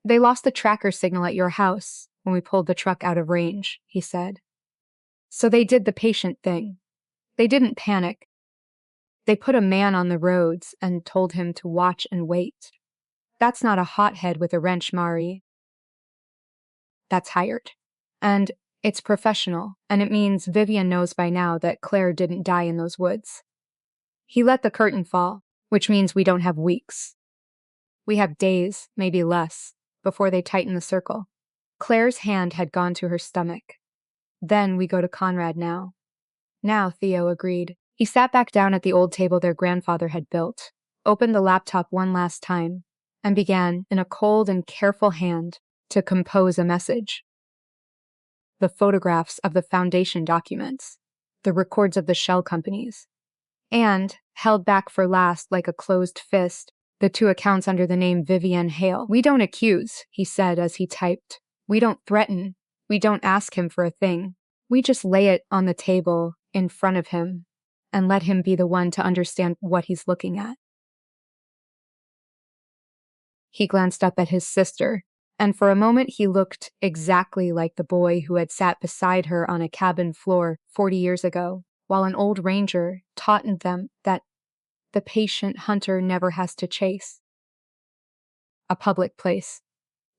They lost the tracker signal at your house when we pulled the truck out of range," he said. "So they did the patient thing. They didn't panic. They put a man on the roads and told him to watch and wait. That's not a hothead with a wrench, Mari. That's hired. And it's professional, and it means Vivian knows by now that Claire didn't die in those woods." He let the curtain fall, which means we don't have weeks. We have days, maybe less, before they tighten the circle. Claire's hand had gone to her stomach. Then we go to Conrad now. Now, Theo agreed. He sat back down at the old table their grandfather had built, opened the laptop one last time, and began, in a cold and careful hand, to compose a message. The photographs of the Foundation documents, the records of the shell companies, and, held back for last like a closed fist, the 2 accounts under the name Vivienne Hale. "We don't accuse," he said as he typed. "We don't threaten. We don't ask him for a thing. We just lay it on the table in front of him and let him be the one to understand what he's looking at." He glanced up at his sister, and for a moment he looked exactly like the boy who had sat beside her on a cabin floor 40 years ago, while an old ranger taught them that the patient hunter never has to chase. A public place.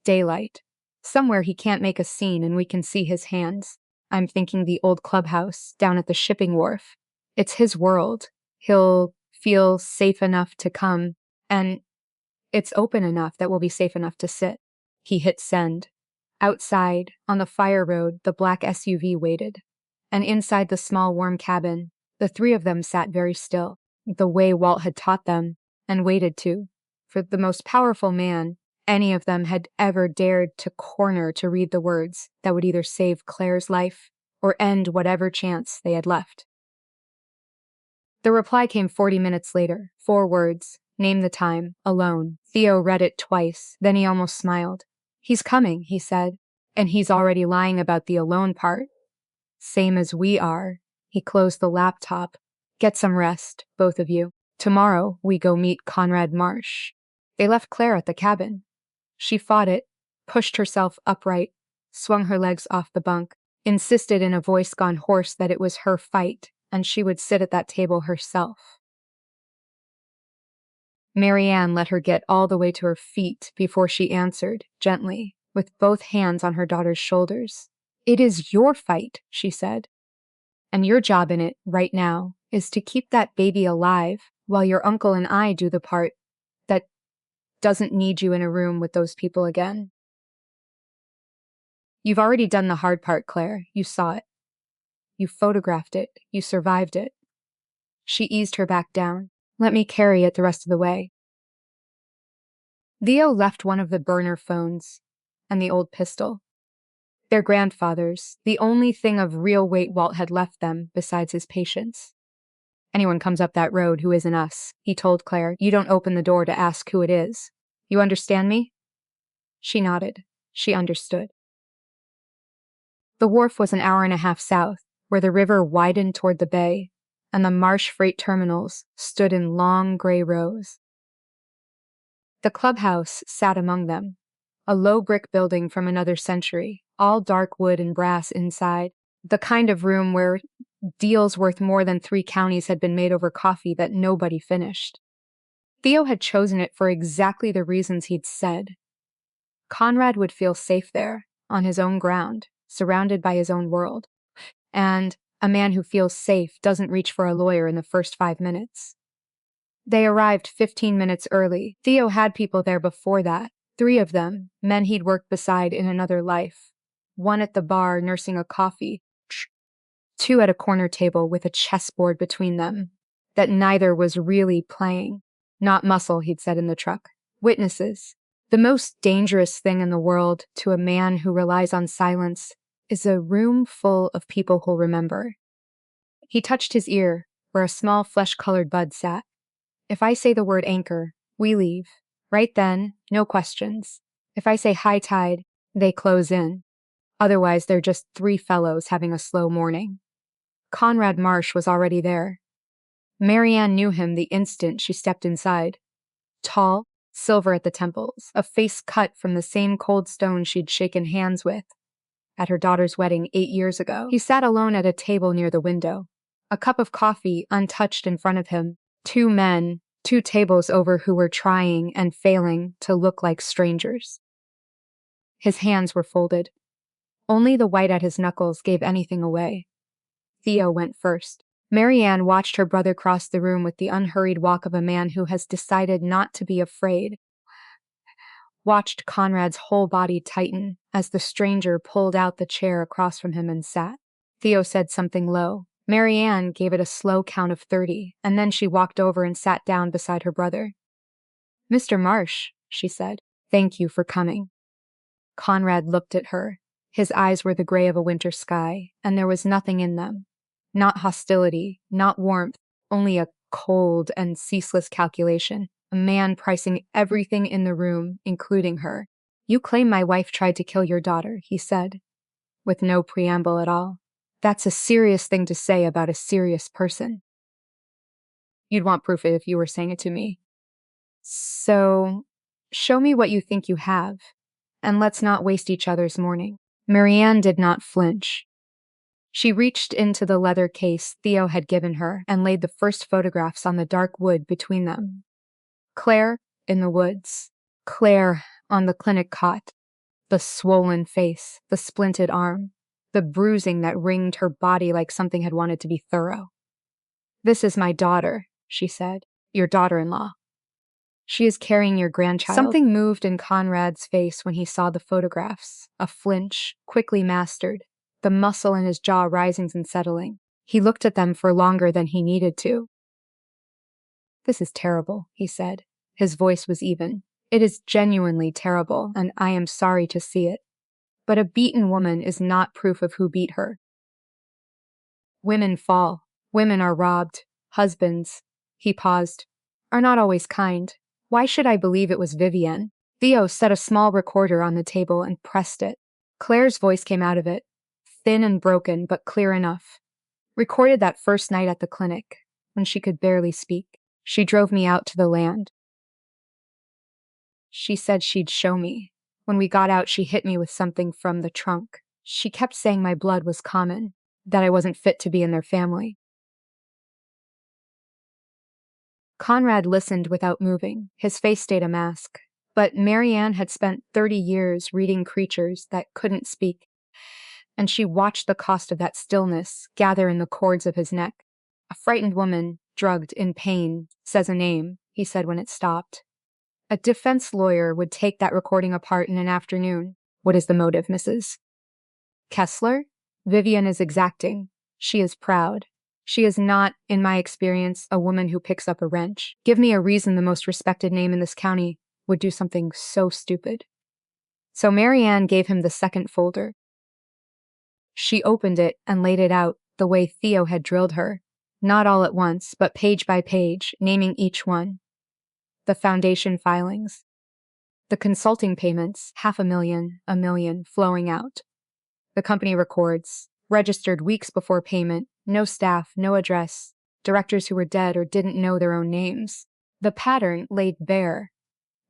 Daylight. Somewhere he can't make a scene and we can see his hands. I'm thinking the old clubhouse down at the shipping wharf. It's his world. He'll feel safe enough to come, and it's open enough that we'll be safe enough to sit. He hit send. Outside, on the fire road, the black SUV waited. And inside the small warm cabin, the 3 of them sat very still, the way Walt had taught them, and waited too. For the most powerful man any of them had ever dared to corner to read the words that would either save Claire's life or end whatever chance they had left. The reply came 40 minutes later. 4 words. Name the time. Alone. Theo read it twice, then he almost smiled. "He's coming," he said, "and he's already lying about the alone part. Same as we are." He closed the laptop. "Get some rest, both of you. Tomorrow we go meet Conrad Marsh." They left Claire at the cabin. She fought it, pushed herself upright, swung her legs off the bunk, insisted in a voice gone hoarse that it was her fight, and she would sit at that table herself. Marianne let her get all the way to her feet before she answered, gently, with both hands on her daughter's shoulders. "It is your fight," she said. "And your job in it, right now, is to keep that baby alive while your uncle and I do the part that doesn't need you in a room with those people again. You've already done the hard part, Claire. You saw it. You photographed it. You survived it." She eased her back down. "Let me carry it the rest of the way." Theo left one of the burner phones and the old pistol. Their grandfather's, the only thing of real weight Walt had left them besides his patience. "Anyone comes up that road who isn't us," he told Claire, "you don't open the door to ask who it is. You understand me?" She nodded. She understood. The wharf was an hour and a half south, where the river widened toward the bay, and the Marsh freight terminals stood in long gray rows. The clubhouse sat among them, a low brick building from another century, all dark wood and brass inside, the kind of room where deals worth more than 3 counties had been made over coffee that nobody finished. Theo had chosen it for exactly the reasons he'd said. Conrad would feel safe there, on his own ground, surrounded by his own world. And a man who feels safe doesn't reach for a lawyer in the first 5 minutes. They arrived 15 minutes early. Theo had people there before that, 3 of them, men he'd worked beside in another life. 1 at the bar nursing a coffee, 2 at a corner table with a chessboard between them that neither was really playing. Not muscle, he'd said in the truck. Witnesses. The most dangerous thing in the world to a man who relies on silence is a room full of people who'll remember. He touched his ear, where a small flesh-colored bud sat. If I say the word anchor, we leave. Right then, no questions. If I say high tide, they close in. Otherwise, they're just 3 fellows having a slow morning. Conrad Marsh was already there. Marianne knew him the instant she stepped inside. Tall, silver at the temples, a face cut from the same cold stone she'd shaken hands with at her daughter's wedding 8 years ago. He sat alone at a table near the window, a cup of coffee untouched in front of him. 2 men, 2 tables over who were trying and failing to look like strangers. His hands were folded. Only the white at his knuckles gave anything away. Theo went first. Marianne watched her brother cross the room with the unhurried walk of a man who has decided not to be afraid. Watched Conrad's whole body tighten as the stranger pulled out the chair across from him and sat. Theo said something low. Marianne gave it a slow count of 30, and then she walked over and sat down beside her brother. "Mr. Marsh," she said, "thank you for coming." Conrad looked at her. His eyes were the gray of a winter sky, and there was nothing in them. Not hostility, not warmth, only a cold and ceaseless calculation. A man pricing everything in the room, including her. "You claim my wife tried to kill your daughter," he said, with no preamble at all. "That's a serious thing to say about a serious person. You'd want proof if you were saying it to me. So, show me what you think you have, and let's not waste each other's morning." Marianne did not flinch. She reached into the leather case Theo had given her and laid the first photographs on the dark wood between them. Claire in the woods. Claire on the clinic cot. The swollen face, the splinted arm, the bruising that ringed her body like something had wanted to be thorough. "This is my daughter," she said. "Your daughter-in-law. She is carrying your grandchild." Something moved in Conrad's face when he saw the photographs, a flinch, quickly mastered, the muscle in his jaw rising and settling. He looked at them for longer than he needed to. "This is terrible," he said. His voice was even. "It is genuinely terrible, and I am sorry to see it. But a beaten woman is not proof of who beat her. Women fall. Women are robbed. Husbands," he paused, "are not always kind. Why should I believe it was Vivienne?" Theo set a small recorder on the table and pressed it. Claire's voice came out of it, thin and broken, but clear enough. "Recorded that first night at the clinic, when she could barely speak. She drove me out to the land. She said she'd show me. When we got out, she hit me with something from the trunk. She kept saying my blood was common, that I wasn't fit to be in their family." Conrad listened without moving. His face stayed a mask. But Marianne had spent 30 years reading creatures that couldn't speak, and she watched the cost of that stillness gather in the cords of his neck. "A frightened woman, drugged, in pain, says a name," he said when it stopped. "A defense lawyer would take that recording apart in an afternoon. What is the motive, Mrs. Kessler? Vivienne is exacting. She is proud. She is not, in my experience, a woman who picks up a wrench. Give me a reason the most respected name in this county would do something so stupid." So Marianne gave him the second folder. She opened it and laid it out the way Theo had drilled her, not all at once, but page by page, naming each one. The foundation filings. The consulting payments, $500,000, $1 million, flowing out. The company records, registered weeks before payment, no staff, no address, directors who were dead or didn't know their own names. The pattern laid bare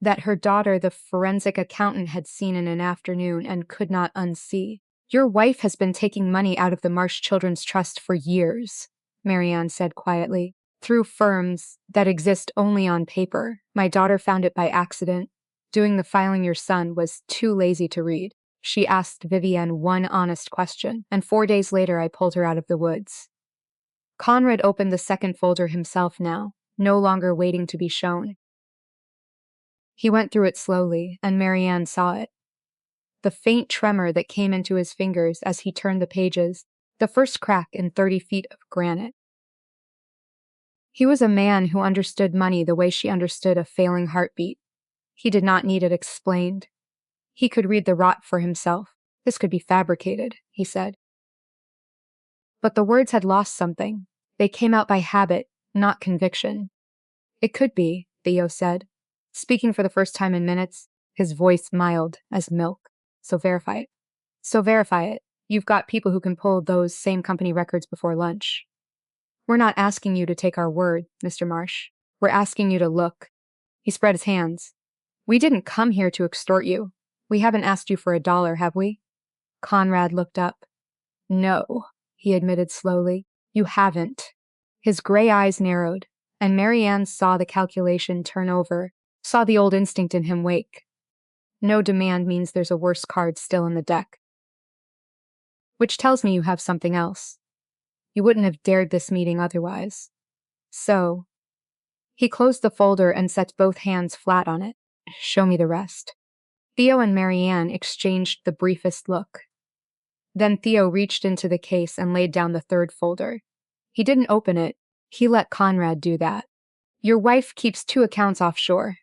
that her daughter, the forensic accountant, had seen in an afternoon and could not unsee. "Your wife has been taking money out of the Marsh Children's Trust for years," Marianne said quietly, "through firms that exist only on paper. My daughter found it by accident. Doing the filing your son was too lazy to read. She asked Vivienne one honest question, and 4 days later I pulled her out of the woods. Conrad opened the second folder himself now, no longer waiting to be shown. He went through it slowly, and Marianne saw it. The faint tremor that came into his fingers as he turned the pages, the first crack in 30 feet of granite. He was a man who understood money the way she understood a failing heartbeat. He did not need it explained. He could read the rot for himself. This could be fabricated, he said. But the words had lost something. They came out by habit, not conviction. It could be, Theo said, speaking for the first time in minutes, his voice mild as milk. So verify it. So verify it. You've got people who can pull those same company records before lunch. We're not asking you to take our word, Mr. Marsh. We're asking you to look. He spread his hands. We didn't come here to extort you. We haven't asked you for $1, have we? Conrad looked up. No, he admitted slowly. You haven't. His gray eyes narrowed, and Marianne saw the calculation turn over, saw the old instinct in him wake. No demand means there's a worse card still in the deck. Which tells me you have something else. You wouldn't have dared this meeting otherwise. So, he closed the folder and set both hands flat on it. Show me the rest. Theo and Marianne exchanged the briefest look. Then Theo reached into the case and laid down the third folder. He didn't open it. He let Conrad do that. Your wife keeps 2 accounts offshore,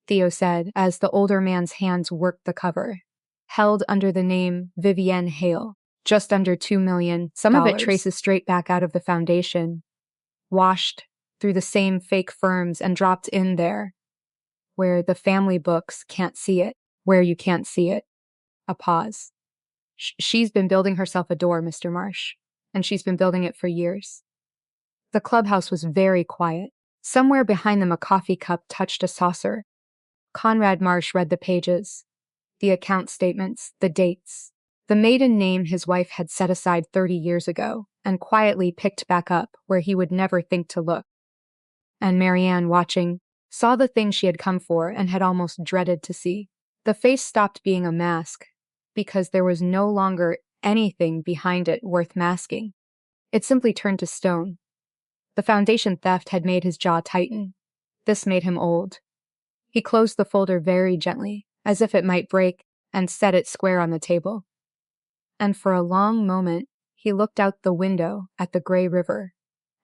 Theo said as the older man's hands worked the cover. Held under the name Vivienne Hale. Just under $2 million. Some of it traces straight back out of the foundation, washed through the same fake firms and dropped in there, where the family books can't see it, where you can't see it. A pause. She's been building herself a door, Mr. Marsh, and she's been building it for years. The clubhouse was very quiet. Somewhere behind them a coffee cup touched a saucer. Conrad Marsh read the pages, the account statements, the dates. The maiden name his wife had set aside 30 years ago, and quietly picked back up where he would never think to look. And Marianne, watching, saw the thing she had come for and had almost dreaded to see. The face stopped being a mask, because there was no longer anything behind it worth masking. It simply turned to stone. The foundation theft had made his jaw tighten. This made him old. He closed the folder very gently, as if it might break, and set it square on the table. And for a long moment, he looked out the window at the gray river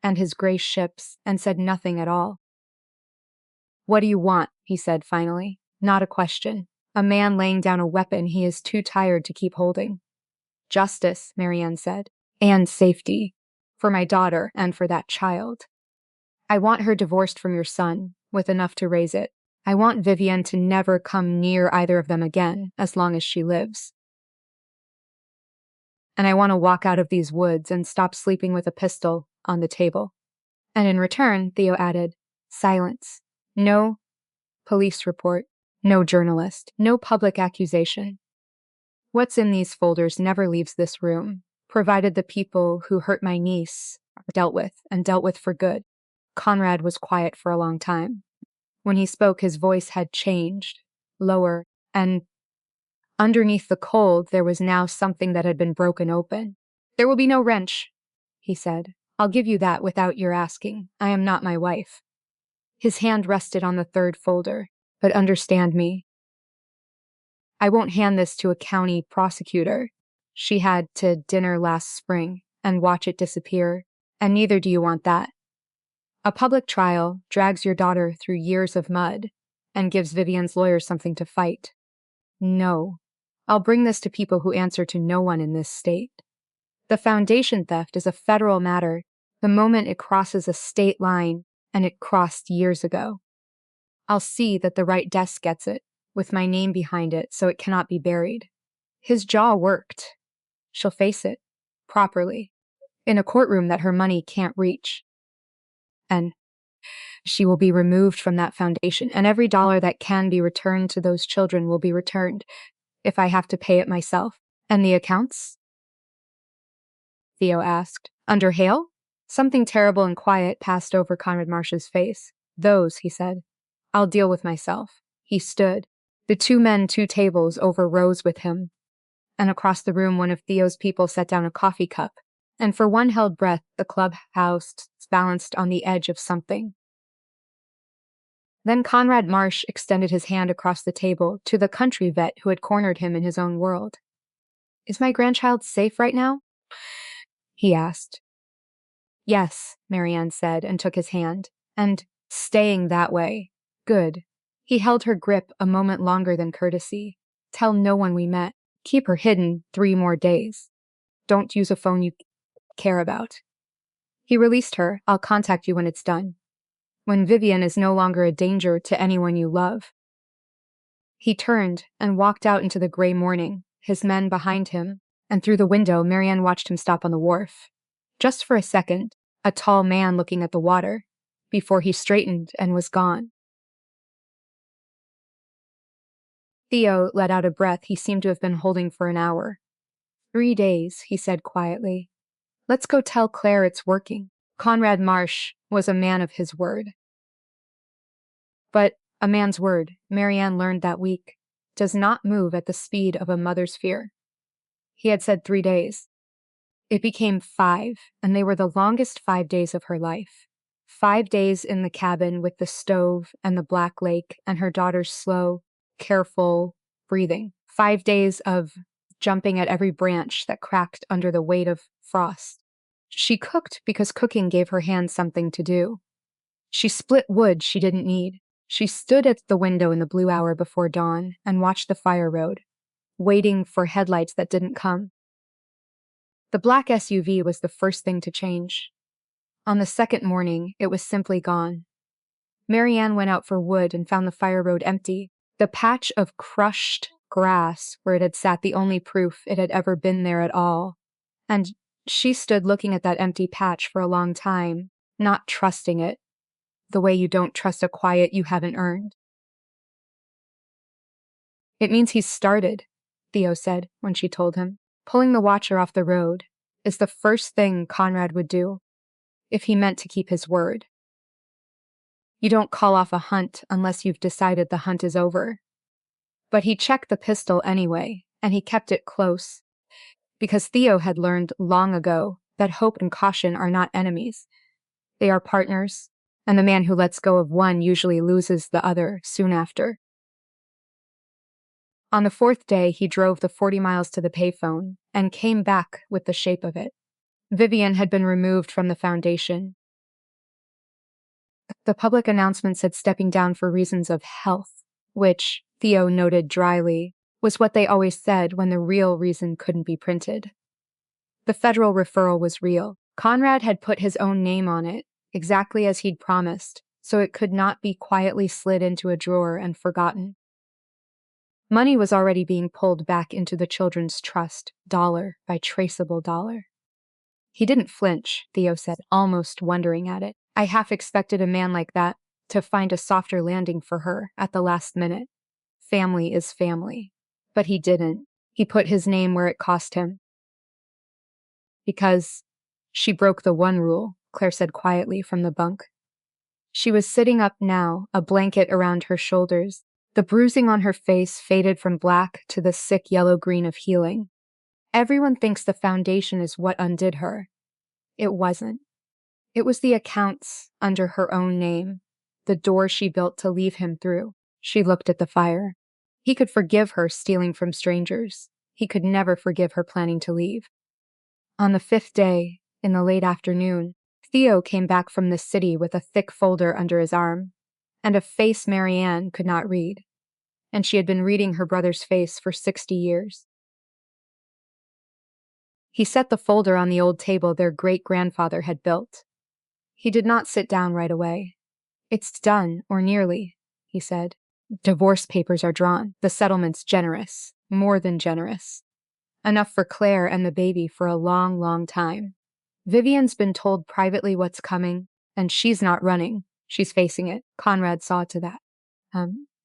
and his gray ships and said nothing at all. What do you want? He said finally. Not a question. A man laying down a weapon he is too tired to keep holding. Justice, Marianne said, and safety. For my daughter and for that child. I want her divorced from your son, with enough to raise it. I want Vivienne to never come near either of them again, as long as she lives. And I want to walk out of these woods and stop sleeping with a pistol on the table. And in return, Theo added, silence. No police report, no journalist, no public accusation. What's in these folders never leaves this room, provided the people who hurt my niece are dealt with, and dealt with for good. Conrad was quiet for a long time. When he spoke, his voice had changed, lower, and underneath the cold, there was now something that had been broken open. There will be no wrench, he said. I'll give you that without your asking. I am not my wife. His hand rested on the third folder. But understand me. I won't hand this to a county prosecutor. She had to dinner last spring and watch it disappear, and neither do you want that. A public trial drags your daughter through years of mud and gives Vivienne's lawyers something to fight. No. I'll bring this to people who answer to no one in this state. The foundation theft is a federal matter the moment it crosses a state line, and it crossed years ago. I'll see that the right desk gets it, with my name behind it so it cannot be buried. His jaw worked. She'll face it, properly, in a courtroom that her money can't reach. And she will be removed from that foundation, and every dollar that can be returned to those children will be returned, if I have to pay it myself. And the accounts? Theo asked. Under Hale? Something terrible and quiet passed over Conrad Marsh's face. Those, he said. I'll deal with myself. He stood. The 2 men, 2 tables over rose with him. and across the room one of Theo's people set down a coffee cup, and for one held breath the clubhouse balanced on the edge of something. Then Conrad Marsh extended his hand across the table to the country vet who had cornered him in his own world. "Is my grandchild safe right now?" he asked. "Yes," Marianne said and took his hand. "And staying that way. Good." He held her grip a moment longer than courtesy. "Tell no one we met. Keep her hidden 3 more days. Don't use a phone you care about." He released her. "I'll contact you when it's done. When Vivian is no longer a danger to anyone you love." He turned and walked out into the gray morning, his men behind him, and through the window Marianne watched him stop on the wharf. Just for a second, a tall man looking at the water, before he straightened and was gone. Theo let out a breath he seemed to have been holding for an hour. 3 days, he said quietly. "Let's go tell Claire it's working." Conrad Marsh was a man of his word. But a man's word, Marianne learned that week, does not move at the speed of a mother's fear. He had said 3 days. It became 5, and they were the longest 5 days of her life. 5 days in the cabin with the stove and the black lake and her daughter's slow, careful breathing. 5 days of jumping at every branch that cracked under the weight of frost. She cooked because cooking gave her hands something to do. She split wood she didn't need. She stood at the window in the blue hour before dawn and watched the fire road, waiting for headlights that didn't come. The black SUV was the first thing to change. On the second morning, it was simply gone. Marianne went out for wood and found the fire road empty, the patch of crushed grass where it had sat the only proof it had ever been there at all. And she stood looking at that empty patch for a long time, not trusting it, the way you don't trust a quiet you haven't earned. "It means he's started," Theo said when she told him. Pulling the watcher off the road is the first thing Conrad would do, if he meant to keep his word. You don't call off a hunt unless you've decided the hunt is over. But he checked the pistol anyway, and he kept it close, because Theo had learned long ago that hope and caution are not enemies. They are partners, and the man who lets go of one usually loses the other soon after. On the 4th day, he drove the 40 miles to the payphone and came back with the shape of it. Vivian had been removed from the foundation. The public announcement said stepping down for reasons of health, which, Theo noted dryly, was what they always said when the real reason couldn't be printed. The federal referral was real. Conrad had put his own name on it, exactly as he'd promised, so it could not be quietly slid into a drawer and forgotten. Money was already being pulled back into the children's trust, dollar by traceable dollar. He didn't flinch, Theo said, almost wondering at it. I half expected a man like that to find a softer landing for her at the last minute. Family is family. But he didn't. He put his name where it cost him. Because she broke the one rule, Claire said quietly from the bunk. She was sitting up now, a blanket around her shoulders. The bruising on her face faded from black to the sick yellow-green of healing. Everyone thinks the foundation is what undid her. It wasn't. It was the accounts under her own name, the door she built to leave him through. She looked at the fire. He could forgive her stealing from strangers. He could never forgive her planning to leave. On the 5th day, in the late afternoon, Theo came back from the city with a thick folder under his arm, and a face Marianne could not read, and she had been reading her brother's face for 60 years. He set the folder on the old table their great-grandfather had built. He did not sit down right away. It's done, or nearly, he said. Divorce papers are drawn. The settlement's generous, more than generous. Enough for Claire and the baby for a long, long time. Vivian's been told privately what's coming, and she's not running. She's facing it. Conrad saw to that.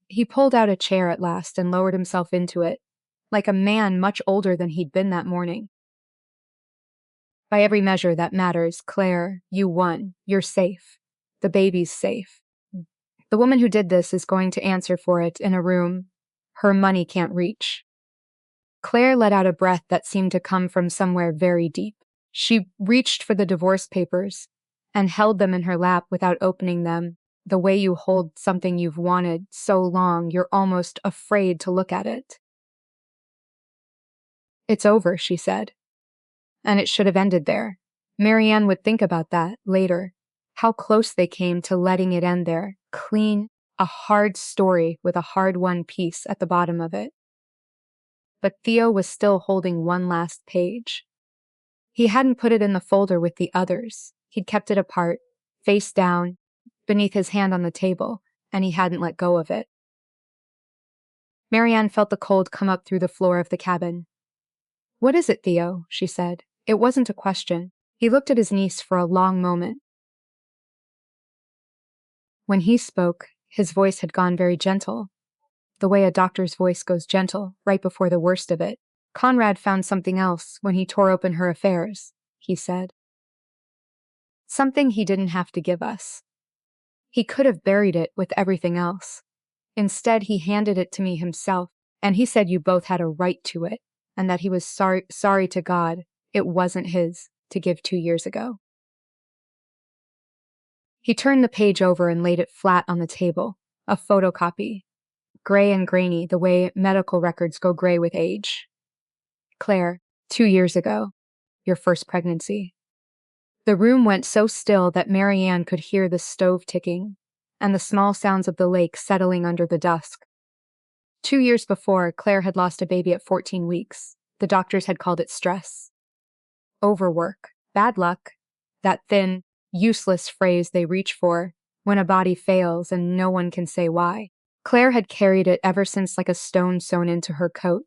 He pulled out a chair at last and lowered himself into it, like a man much older than he'd been that morning. By every measure that matters, Claire, you won. You're safe. The baby's safe. The woman who did this is going to answer for it in a room her money can't reach. Claire let out a breath that seemed to come from somewhere very deep. She reached for the divorce papers and held them in her lap without opening them, the way you hold something you've wanted so long you're almost afraid to look at it. "It's over," she said. And it should have ended there. Marianne would think about that later. How close they came to letting it end there, clean, a hard story with a hard-won piece at the bottom of it. But Theo was still holding one last page. He hadn't put it in the folder with the others. He'd kept it apart, face down, beneath his hand on the table, and he hadn't let go of it. Marianne felt the cold come up through the floor of the cabin. "What is it, Theo?" she said. It wasn't a question. He looked at his niece for a long moment. When he spoke, his voice had gone very gentle, the way a doctor's voice goes gentle right before the worst of it. "Conrad found something else when he tore open her affairs," he said. "Something he didn't have to give us. He could have buried it with everything else. Instead, he handed it to me himself, and he said you both had a right to it, and that he was sorry to God it wasn't his to give 2 years ago." He turned the page over and laid it flat on the table, a photocopy, gray and grainy the way medical records go gray with age. "Claire, 2 years ago, your first pregnancy." The room went so still that Marianne could hear the stove ticking and the small sounds of the lake settling under the dusk. 2 years before, Claire had lost a baby at 14 weeks. The doctors had called it stress. Overwork. Bad luck. That thin, useless phrase they reach for when a body fails and no one can say why. Claire had carried it ever since like a stone sewn into her coat.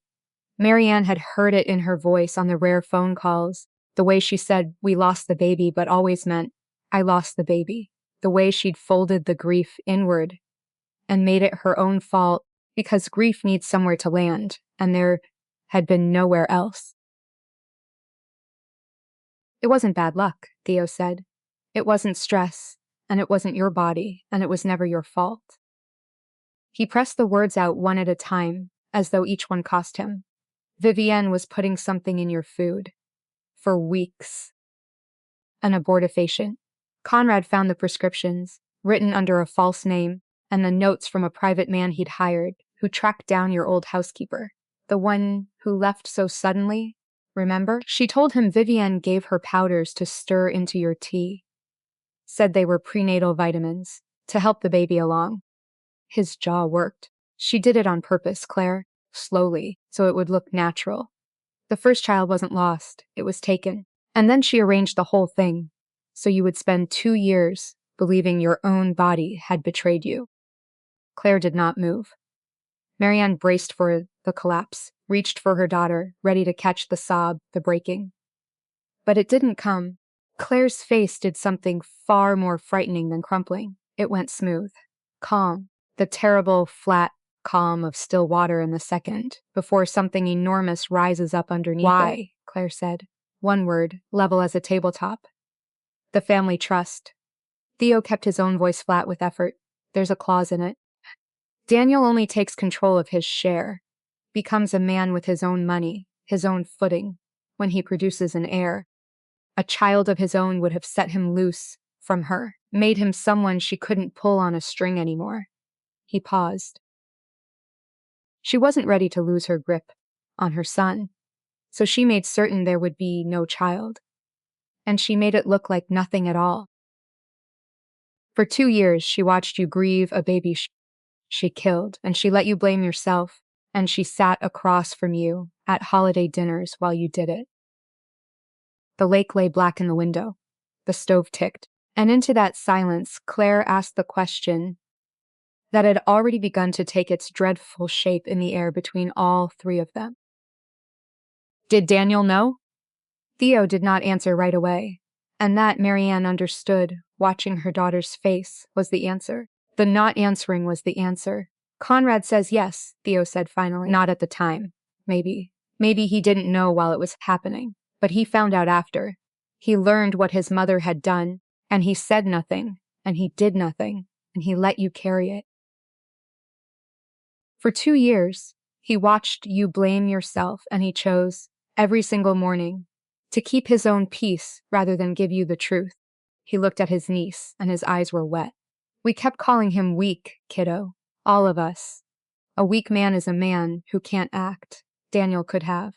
Marianne had heard it in her voice on the rare phone calls, the way she said, "We lost the baby," but always meant, "I lost the baby." The way she'd folded the grief inward and made it her own fault because grief needs somewhere to land, and there had been nowhere else. "It wasn't bad luck," Theo said. "It wasn't stress, and it wasn't your body, and it was never your fault." He pressed the words out one at a time, as though each one cost him. "Vivienne was putting something in your food. For weeks. An abortifacient. Conrad found the prescriptions, written under a false name, and the notes from a private man he'd hired, who tracked down your old housekeeper. The one who left so suddenly, remember? She told him Vivienne gave her powders to stir into your tea. Said they were prenatal vitamins, to help the baby along." His jaw worked. "She did it on purpose, Claire, slowly, so it would look natural. The first child wasn't lost, it was taken. And then she arranged the whole thing, so you would spend 2 years believing your own body had betrayed you." Claire did not move. Marianne braced for the collapse, reached for her daughter, ready to catch the sob, the breaking. But it didn't come. Claire's face did something far more frightening than crumpling. It went smooth, calm, the terrible, flat calm of still water in the second, before something enormous rises up underneath "Why?" it, Claire said. One word, level as a tabletop. "The family trust." Theo kept his own voice flat with effort. "There's a clause in it. Daniel only takes control of his share, becomes a man with his own money, his own footing, when he produces an heir. A child of his own would have set him loose from her, made him someone she couldn't pull on a string anymore." He paused. She wasn't ready to lose her grip on her son, so she made certain there would be no child. And she made it look like nothing at all. "For 2 years, she watched you grieve a baby she killed, and she let you blame yourself, and she sat across from you at holiday dinners while you did it." The lake lay black in the window. The stove ticked, and into that silence, Claire asked the question that had already begun to take its dreadful shape in the air between all 3 of them. "Did Daniel know?" Theo did not answer right away, and that, Marianne understood, watching her daughter's face, was the answer. The not answering was the answer. "Conrad says yes," Theo said finally. "Not at the time. Maybe. Maybe he didn't know while it was happening, but he found out after. He learned what his mother had done, and he said nothing, and he did nothing, and he let you carry it. For 2 years, He watched you blame yourself, and he chose, every single morning, to keep his own peace rather than give you the truth. He looked at his niece, and his eyes were wet. We kept calling him weak, kiddo. All of us. A weak man is a man who can't act. Daniel could have.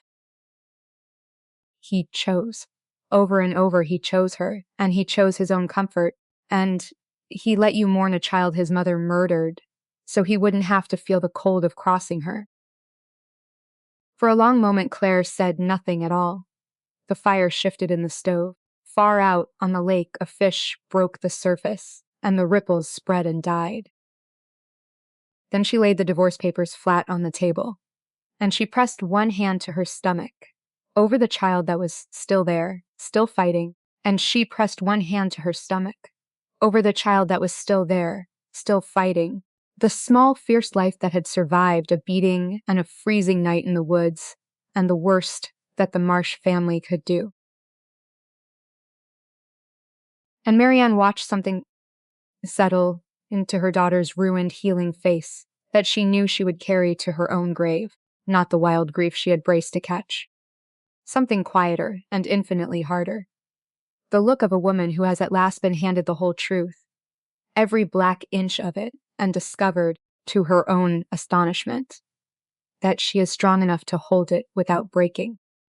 He chose. Over and over he chose her, and he chose his own comfort, and he let you mourn a child his mother murdered, so he wouldn't have to feel the cold of crossing her. For a long moment Claire said nothing at all. The fire shifted in the stove. Far out on the lake a fish broke the surface, and the ripples spread and died. Then she laid the divorce papers flat on the table, and she pressed one hand to her stomach, over the child that was still there, still fighting, and she pressed one hand to her stomach, over the child that was still there, still fighting, the small, fierce life that had survived a beating and a freezing night in the woods, and the worst that the Marsh family could do. And Marianne watched something settle into her daughter's ruined, healing face that she knew she would carry to her own grave, not the wild grief she had braced to catch. Something quieter and infinitely harder. The look of a woman who has at last been handed the whole truth, every black inch of it, and discovered, to her own astonishment, that she is strong enough to hold it without breaking.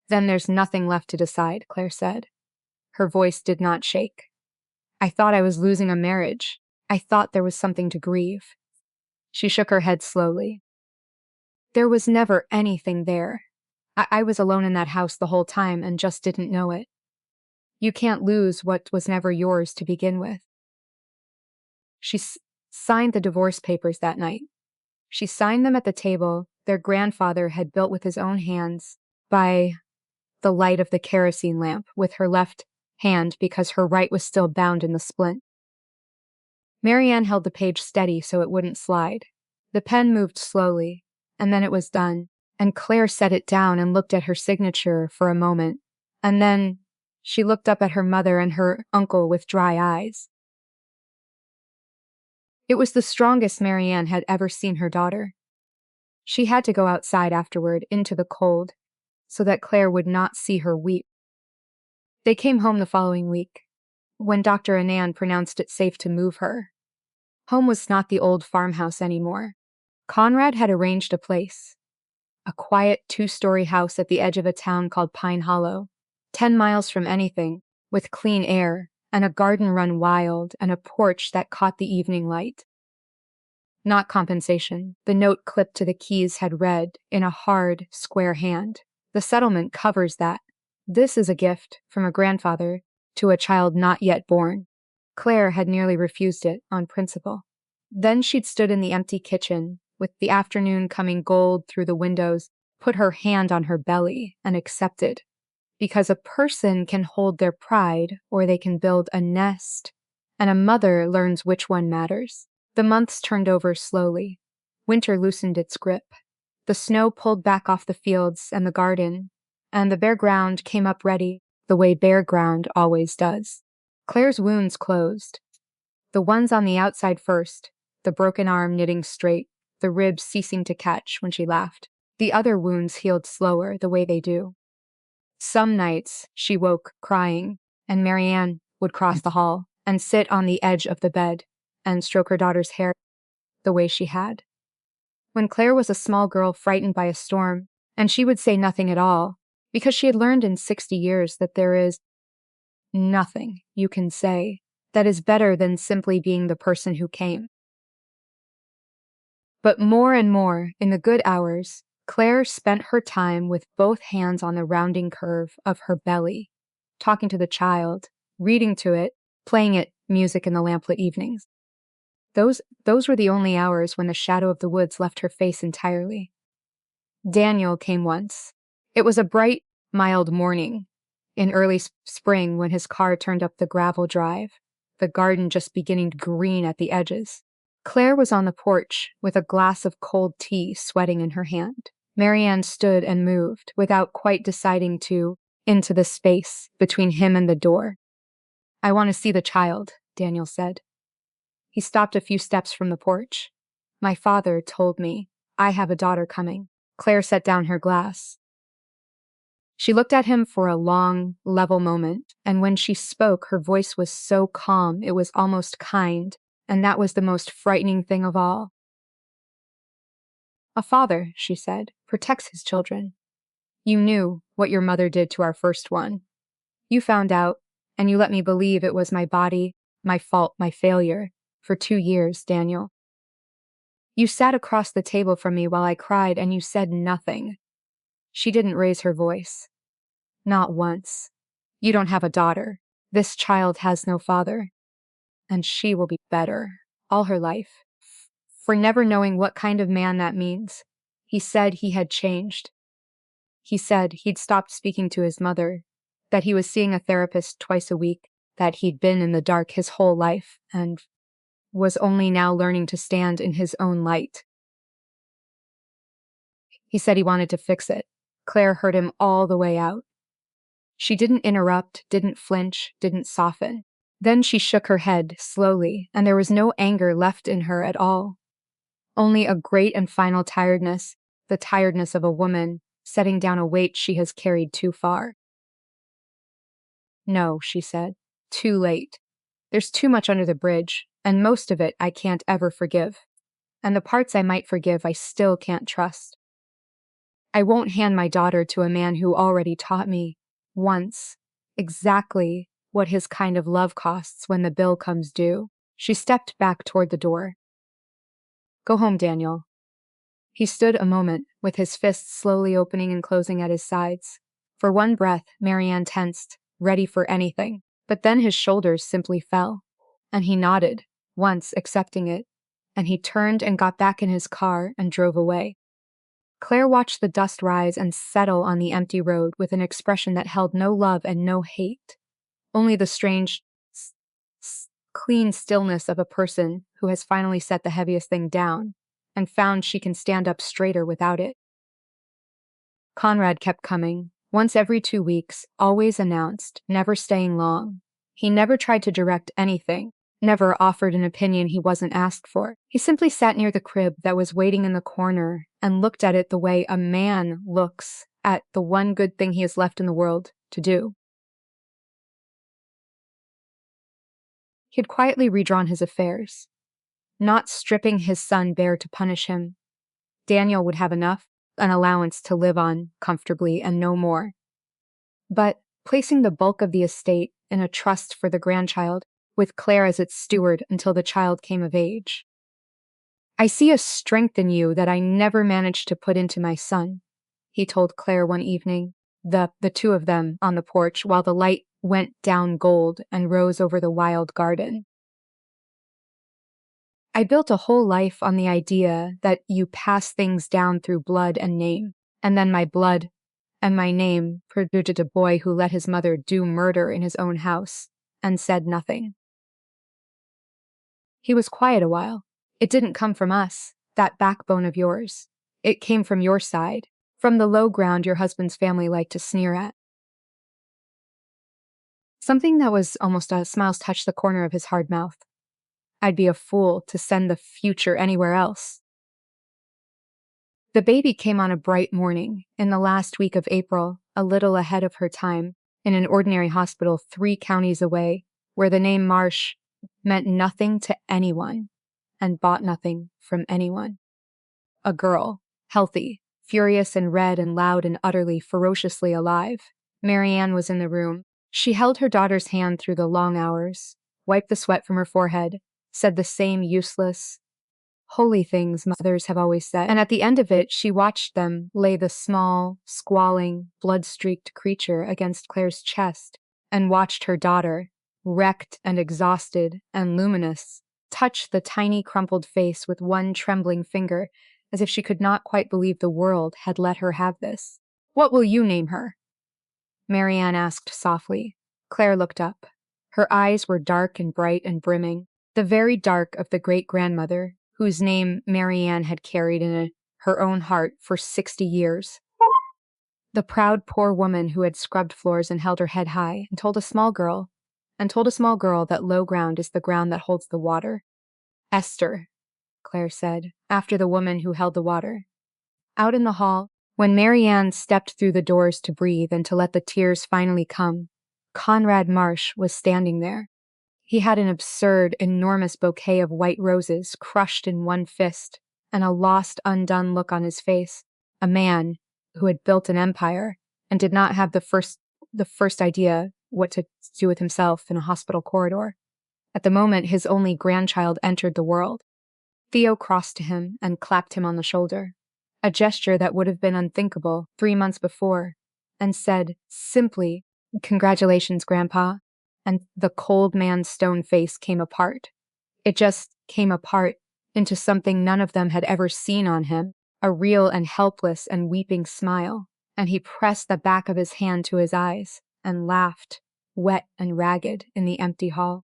Then there's nothing left to decide, Claire said. Her voice did not shake. I thought I was losing a marriage. I thought there was something to grieve. She shook her head slowly. There was never anything there. I was alone in that house the whole time and just didn't know it. You can't lose what was never yours to begin with. She signed the divorce papers that night. She signed them at the table their grandfather had built with his own hands by the light of the kerosene lamp with her left hand because her right was still bound in the splint. Marianne held the page steady so it wouldn't slide. The pen moved slowly, and then it was done, and Claire set it down and looked at her signature for a moment, and then she looked up at her mother and her uncle with dry eyes. It was the strongest Marianne had ever seen her daughter. She had to go outside afterward into the cold so that Claire would not see her weep. They came home the following week, when Dr. Anand pronounced it safe to move her. Home was not the old farmhouse anymore. Conrad had arranged a place, a quiet 2-story house at the edge of a town called Pine Hollow, 10 miles from anything, with clean air, and a garden run wild, and a porch that caught the evening light. Not compensation, the note clipped to the keys had read, in a hard, square hand, "The settlement covers that. This is a gift from a grandfather to a child not yet born." Claire had nearly refused it on principle. Then she'd stood in the empty kitchen, with the afternoon coming gold through the windows, put her hand on her belly, and accepted. Because a person can hold their pride, or they can build a nest, and a mother learns which one matters. The months turned over slowly. Winter loosened its grip. The snow pulled back off the fields and the garden, and the bare ground came up ready, the way bare ground always does. Claire's wounds closed. The ones on the outside first, the broken arm knitting straight, the ribs ceasing to catch when she laughed. The other wounds healed slower, the way they do. Some nights she woke crying, and Marianne would cross the hall and sit on the edge of the bed and stroke her daughter's hair the way she had. When Claire was a small girl frightened by a storm, and she would say nothing at all, because she had learned in 60 years that there is nothing you can say that is better than simply being the person who came. But more and more, in the good hours, Claire spent her time with both hands on the rounding curve of her belly, talking to the child, reading to it, playing it music in the lamplit evenings. Those were the only hours when the shadow of the woods left her face entirely. Daniel came once. It was a bright, mild morning, in early spring when his car turned up the gravel drive, the garden just beginning to green at the edges. Claire was on the porch with a glass of cold tea sweating in her hand. Marianne stood and moved, without quite deciding to, into the space between him and the door. "I want to see the child," Daniel said. He stopped a few steps from the porch. "My father told me I have a daughter coming." Claire set down her glass. She looked at him for a long, level moment, and when she spoke, her voice was so calm it was almost kind, and that was the most frightening thing of all. A father, she said, protects his children. You knew what your mother did to our first one. You found out, and you let me believe it was my body, my fault, my failure, for 2 years, Daniel. You sat across the table from me while I cried, and you said nothing. She didn't raise her voice. Not once. You don't have a daughter. This child has no father. And she will be better, all her life, for never knowing what kind of man that means. He said he had changed. He said he'd stopped speaking to his mother, that he was seeing a therapist twice a week, that he'd been in the dark his whole life, and was only now learning to stand in his own light. He said he wanted to fix it. Claire heard him all the way out. She didn't interrupt, didn't flinch, didn't soften. Then she shook her head slowly, and there was no anger left in her at all. Only a great and final tiredness, the tiredness of a woman setting down a weight she has carried too far. No, she said. Too late. There's too much under the bridge, and most of it I can't ever forgive. And the parts I might forgive I still can't trust. I won't hand my daughter to a man who already taught me, once, exactly what his kind of love costs when the bill comes due. She stepped back toward the door. Go home, Daniel. He stood a moment, with his fists slowly opening and closing at his sides. For one breath, Marianne tensed, ready for anything. But then his shoulders simply fell, and he nodded, once accepting it, and he turned and got back in his car and drove away. Claire watched the dust rise and settle on the empty road with an expression that held no love and no hate, only the strange, clean stillness of a person who has finally set the heaviest thing down and found she can stand up straighter without it. Conrad kept coming, once every 2 weeks, always announced, never staying long. He never tried to direct anything, never offered an opinion he wasn't asked for. He simply sat near the crib that was waiting in the corner and looked at it the way a man looks at the one good thing he has left in the world to do. He had quietly redrawn his affairs, not stripping his son bare to punish him. Daniel would have enough, an allowance to live on comfortably and no more. But placing the bulk of the estate in a trust for the grandchild, with Claire as its steward until the child came of age. I see a strength in you that I never managed to put into my son, he told Claire one evening, the two of them on the porch while the light went down gold and rose over the wild garden. I built a whole life on the idea that you pass things down through blood and name, and then my blood and my name produced a boy who let his mother do murder in his own house and said nothing. He was quiet a while. It didn't come from us, that backbone of yours. It came from your side, from the low ground your husband's family liked to sneer at. Something that was almost a smile touched the corner of his hard mouth. I'd be a fool to send the future anywhere else. The baby came on a bright morning, in the last week of April, a little ahead of her time, in an ordinary hospital 3 counties away, where the name Marsh meant nothing to anyone, and bought nothing from anyone. A girl, healthy, furious and red and loud and utterly, ferociously alive. Marianne was in the room. She held her daughter's hand through the long hours, wiped the sweat from her forehead, said the same useless, holy things mothers have always said, and at the end of it she watched them lay the small, squalling, blood-streaked creature against Claire's chest, and watched her daughter, wrecked and exhausted and luminous, touch the tiny crumpled face with one trembling finger, as if she could not quite believe the world had let her have this. What will you name her? Marianne asked softly. Claire looked up. Her eyes were dark and bright and brimming, the very dark of the great-grandmother, whose name Marianne had carried in her own heart for 60 years. The proud poor woman who had scrubbed floors and held her head high and told a small girl that low ground is the ground that holds the water. Esther, Claire said, after the woman who held the water. Out in the hall, when Marianne stepped through the doors to breathe and to let the tears finally come, Conrad Marsh was standing there. He had an absurd, enormous bouquet of white roses crushed in one fist, and a lost, undone look on his face. A man who had built an empire and did not have the first idea what to do with himself in a hospital corridor. At the moment his only grandchild entered the world, Theo crossed to him and clapped him on the shoulder, a gesture that would have been unthinkable 3 months before, and said simply, "Congratulations, Grandpa." And the cold man's stone face came apart. It just came apart into something none of them had ever seen on him, a real and helpless and weeping smile, and he pressed the back of his hand to his eyes and laughed, wet and ragged, in the empty hall.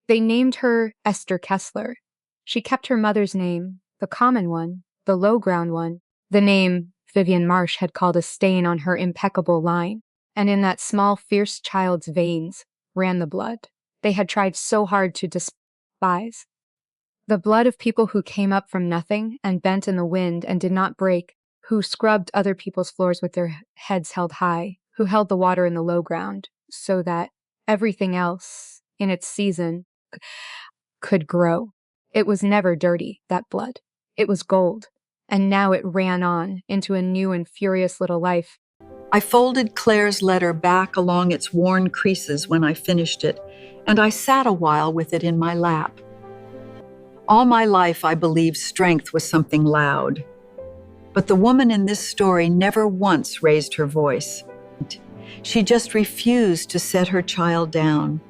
They named her Esther Kessler. She kept her mother's name, the common one, the low-ground one, the name Vivian Marsh had called a stain on her impeccable line, and in that small, fierce child's veins ran the blood they had tried so hard to despise. The blood of people who came up from nothing and bent in the wind and did not break, who scrubbed other people's floors with their heads held high, who held the water in the low ground, so that everything else, in its season, could grow. It was never dirty, that blood. It was gold, and now it ran on into a new and furious little life. I folded Claire's letter back along its worn creases when I finished it, and I sat a while with it in my lap. All my life I believed strength was something loud. But the woman in this story never once raised her voice. She just refused to set her child down.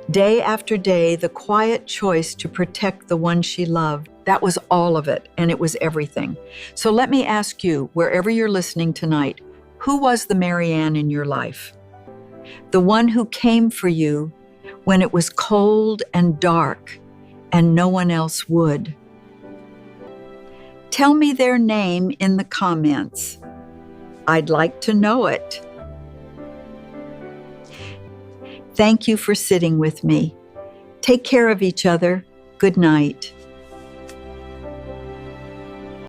Day after day, the quiet choice to protect the one she loved, that was all of it, and it was everything. So let me ask you, wherever you're listening tonight, who was the Marianne in your life? The one who came for you when it was cold and dark and no one else would. Tell me their name in the comments. I'd like to know it. Thank you for sitting with me. Take care of each other. Good night.